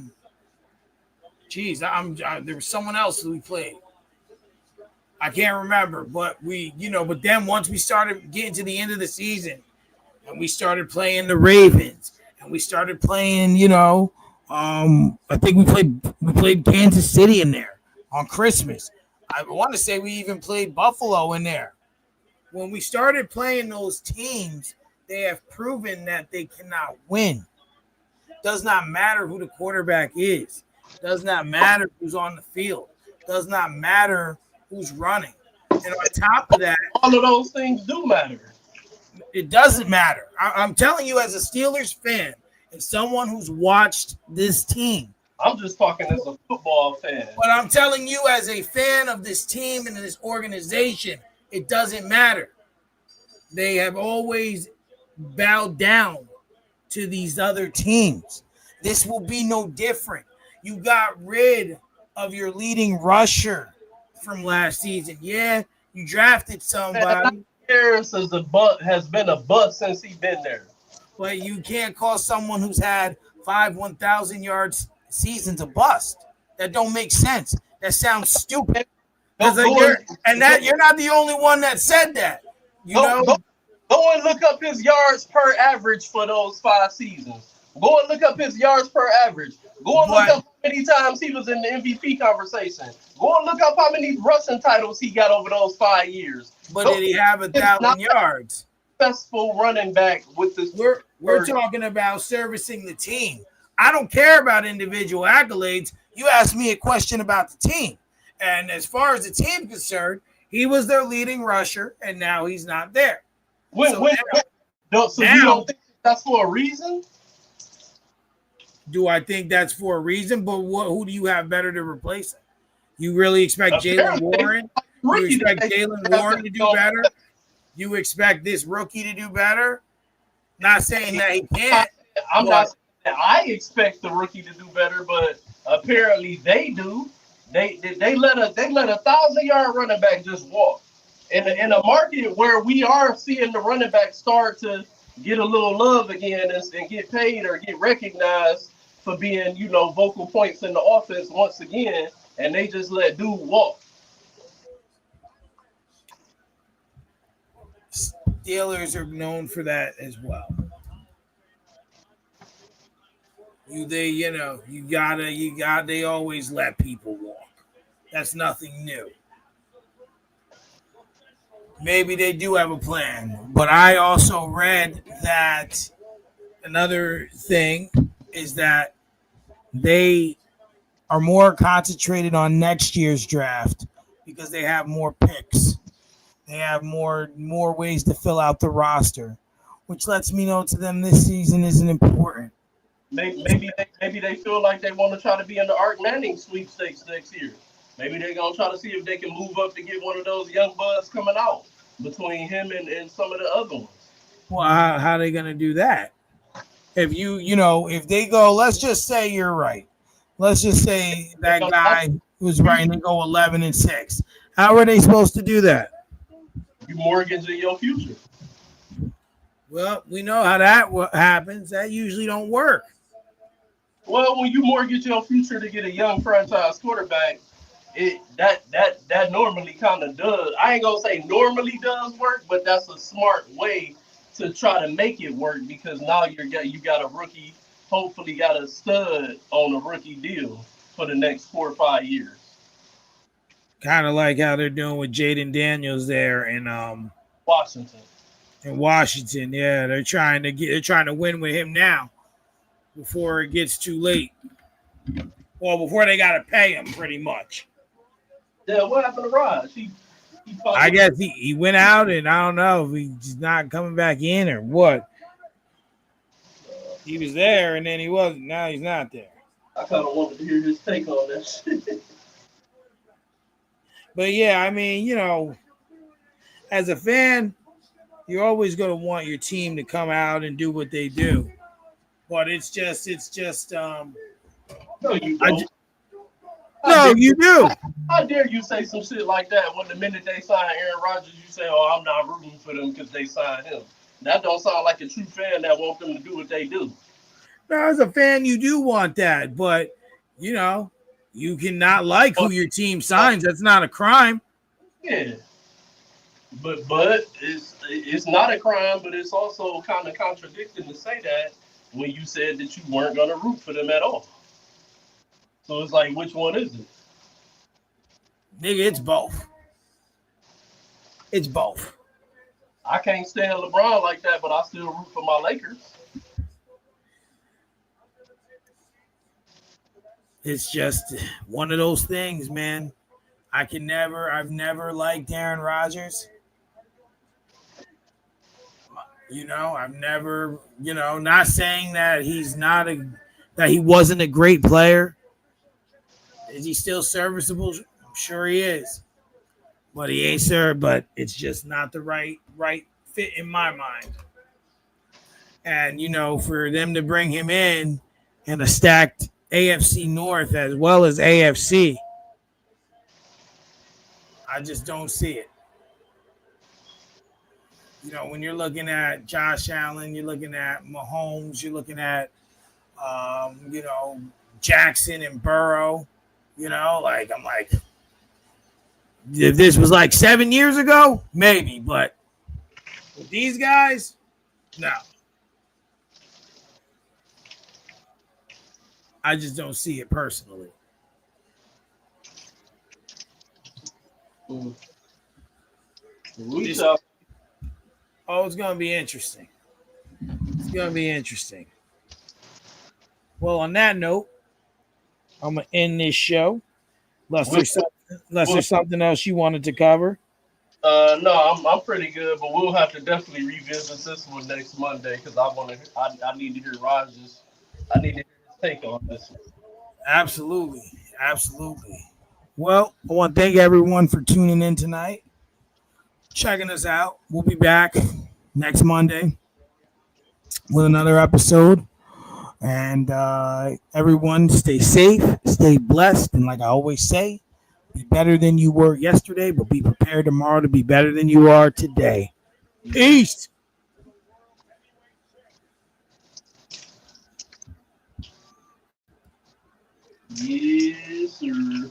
was someone else who we played. I can't remember, but but then once we started getting to the end of the season and we started playing the Ravens and we started playing, I think we played Kansas City in there on Christmas. I want to say we even played Buffalo in there. When we started playing those teams, they have proven that they cannot win. Does not matter who the quarterback is. Does not matter who's on the field. Does not matter who's running. And on top of that, all of those things do matter. It doesn't matter. I'm telling you, as a Steelers fan and someone who's watched this team. I'm just talking as a football fan. But I'm telling you, as a fan of this team and this organization, it doesn't matter. They have always bowed down to these other teams. This will be no different. You got rid of your leading rusher from last season. Yeah, you drafted somebody. Harris has been a bust since he's been there. But you can't call someone who's had 5 1,000 yards seasons a bust. That don't make sense. That sounds stupid. You're not the only one that said that. Go and look up his yards per average for those 5 seasons. Go and look up his yards per average. Go and look up how many times he was in the MVP conversation. Go and look up how many rushing titles he got over those 5 years. But did he have 1,000 yards? Successful running back with this. We're talking about servicing the team. I don't care about individual accolades. You asked me a question about the team. And as far as the team is concerned, he was their leading rusher, and now he's not there. You don't think that's for a reason? Do I think that's for a reason? But who do you have better to replace him? You really expect Jalen Warren? You expect Jalen Warren to do better? You expect this rookie to do better? Not saying that he can't. I'm not saying that I expect the rookie to do better, but apparently they do. They let a 1,000-yard running back just walk. In a market where we are seeing the running back start to get a little love again and get paid or get recognized for being, vocal points in the offense once again, and they just let dude walk. Steelers are known for that as well. They always let people walk. That's nothing new. Maybe they do have a plan, but I also read that another thing is that they are more concentrated on next year's draft because they have more picks. They have more ways to fill out the roster, which lets me know to them this season isn't important. Maybe they feel like they want to try to be in the Art Manning sweepstakes next year. Maybe they're going to try to see if they can move up to get one of those young buds coming out between him and some of the other ones. Well, how are they going to do that? If if they go, let's just say you're right. Let's just say that guy was right and they go 11-6. How are they supposed to do that? You mortgaging your future. Well, we know how that happens. That usually don't work. Well, when you mortgage your future to get a young franchise quarterback, that normally kind of does. I ain't gonna say normally does work, but that's a smart way to try to make it work because now you got a rookie, hopefully got a stud on a rookie deal for the next 4 or 5 years. Kind of like how they're doing with Jaden Daniels there in Washington. In Washington, yeah, they're trying to win with him now before it gets too late. Well, before they got to pay him, pretty much. Yeah, what happened to Raj? I guess he went out, and I don't know if he's not coming back in or what. He was there, and then he wasn't. Now he's not there. I kind of wanted to hear his take on that shit. But yeah, I mean, as a fan, you're always going to want your team to come out and do what they do. But it's just. No, you don't. No, you do. How dare you say some shit like that when the minute they sign Aaron Rodgers, you say, "Oh, I'm not rooting for them because they signed him." That don't sound like a true fan that wants them to do what they do. Now, as a fan, you do want that, but you cannot like who your team signs. That's not a crime. Yeah, but it's not a crime, but it's also kind of contradicting to say that when you said that you weren't going to root for them at all. So it's like, which one is it? Nigga, it's both. It's both. I can't stand LeBron like that, but I still root for my Lakers. It's just one of those things, man. I've never liked Aaron Rodgers. I've never, not saying that that he wasn't a great player. Is he still serviceable? I'm sure he is. But he ain't, sir. But it's just not the right fit in my mind. And, for them to bring him in a stacked AFC North as well as AFC, I just don't see it. When you're looking at Josh Allen, you're looking at Mahomes, you're looking at, Jackson and Burrow, I'm like, if this was like 7 years ago, maybe, but With these guys, no. I just don't see it personally. We shall. Oh, it's going to be interesting. It's going to be interesting. Well, on that note, I'm going to end this show. Unless there's something else you wanted to cover. No, I'm pretty good, but we'll have to definitely revisit this one next Monday because I need to hear Rogers. I need to hear his take on this. Absolutely. Absolutely. Well, I want to thank everyone for tuning in tonight, checking us out. We'll be back next Monday with another episode. And everyone, stay safe, stay blessed. And like I always say, be better than you were yesterday, but be prepared tomorrow to be better than you are today. Peace. Yes, sir.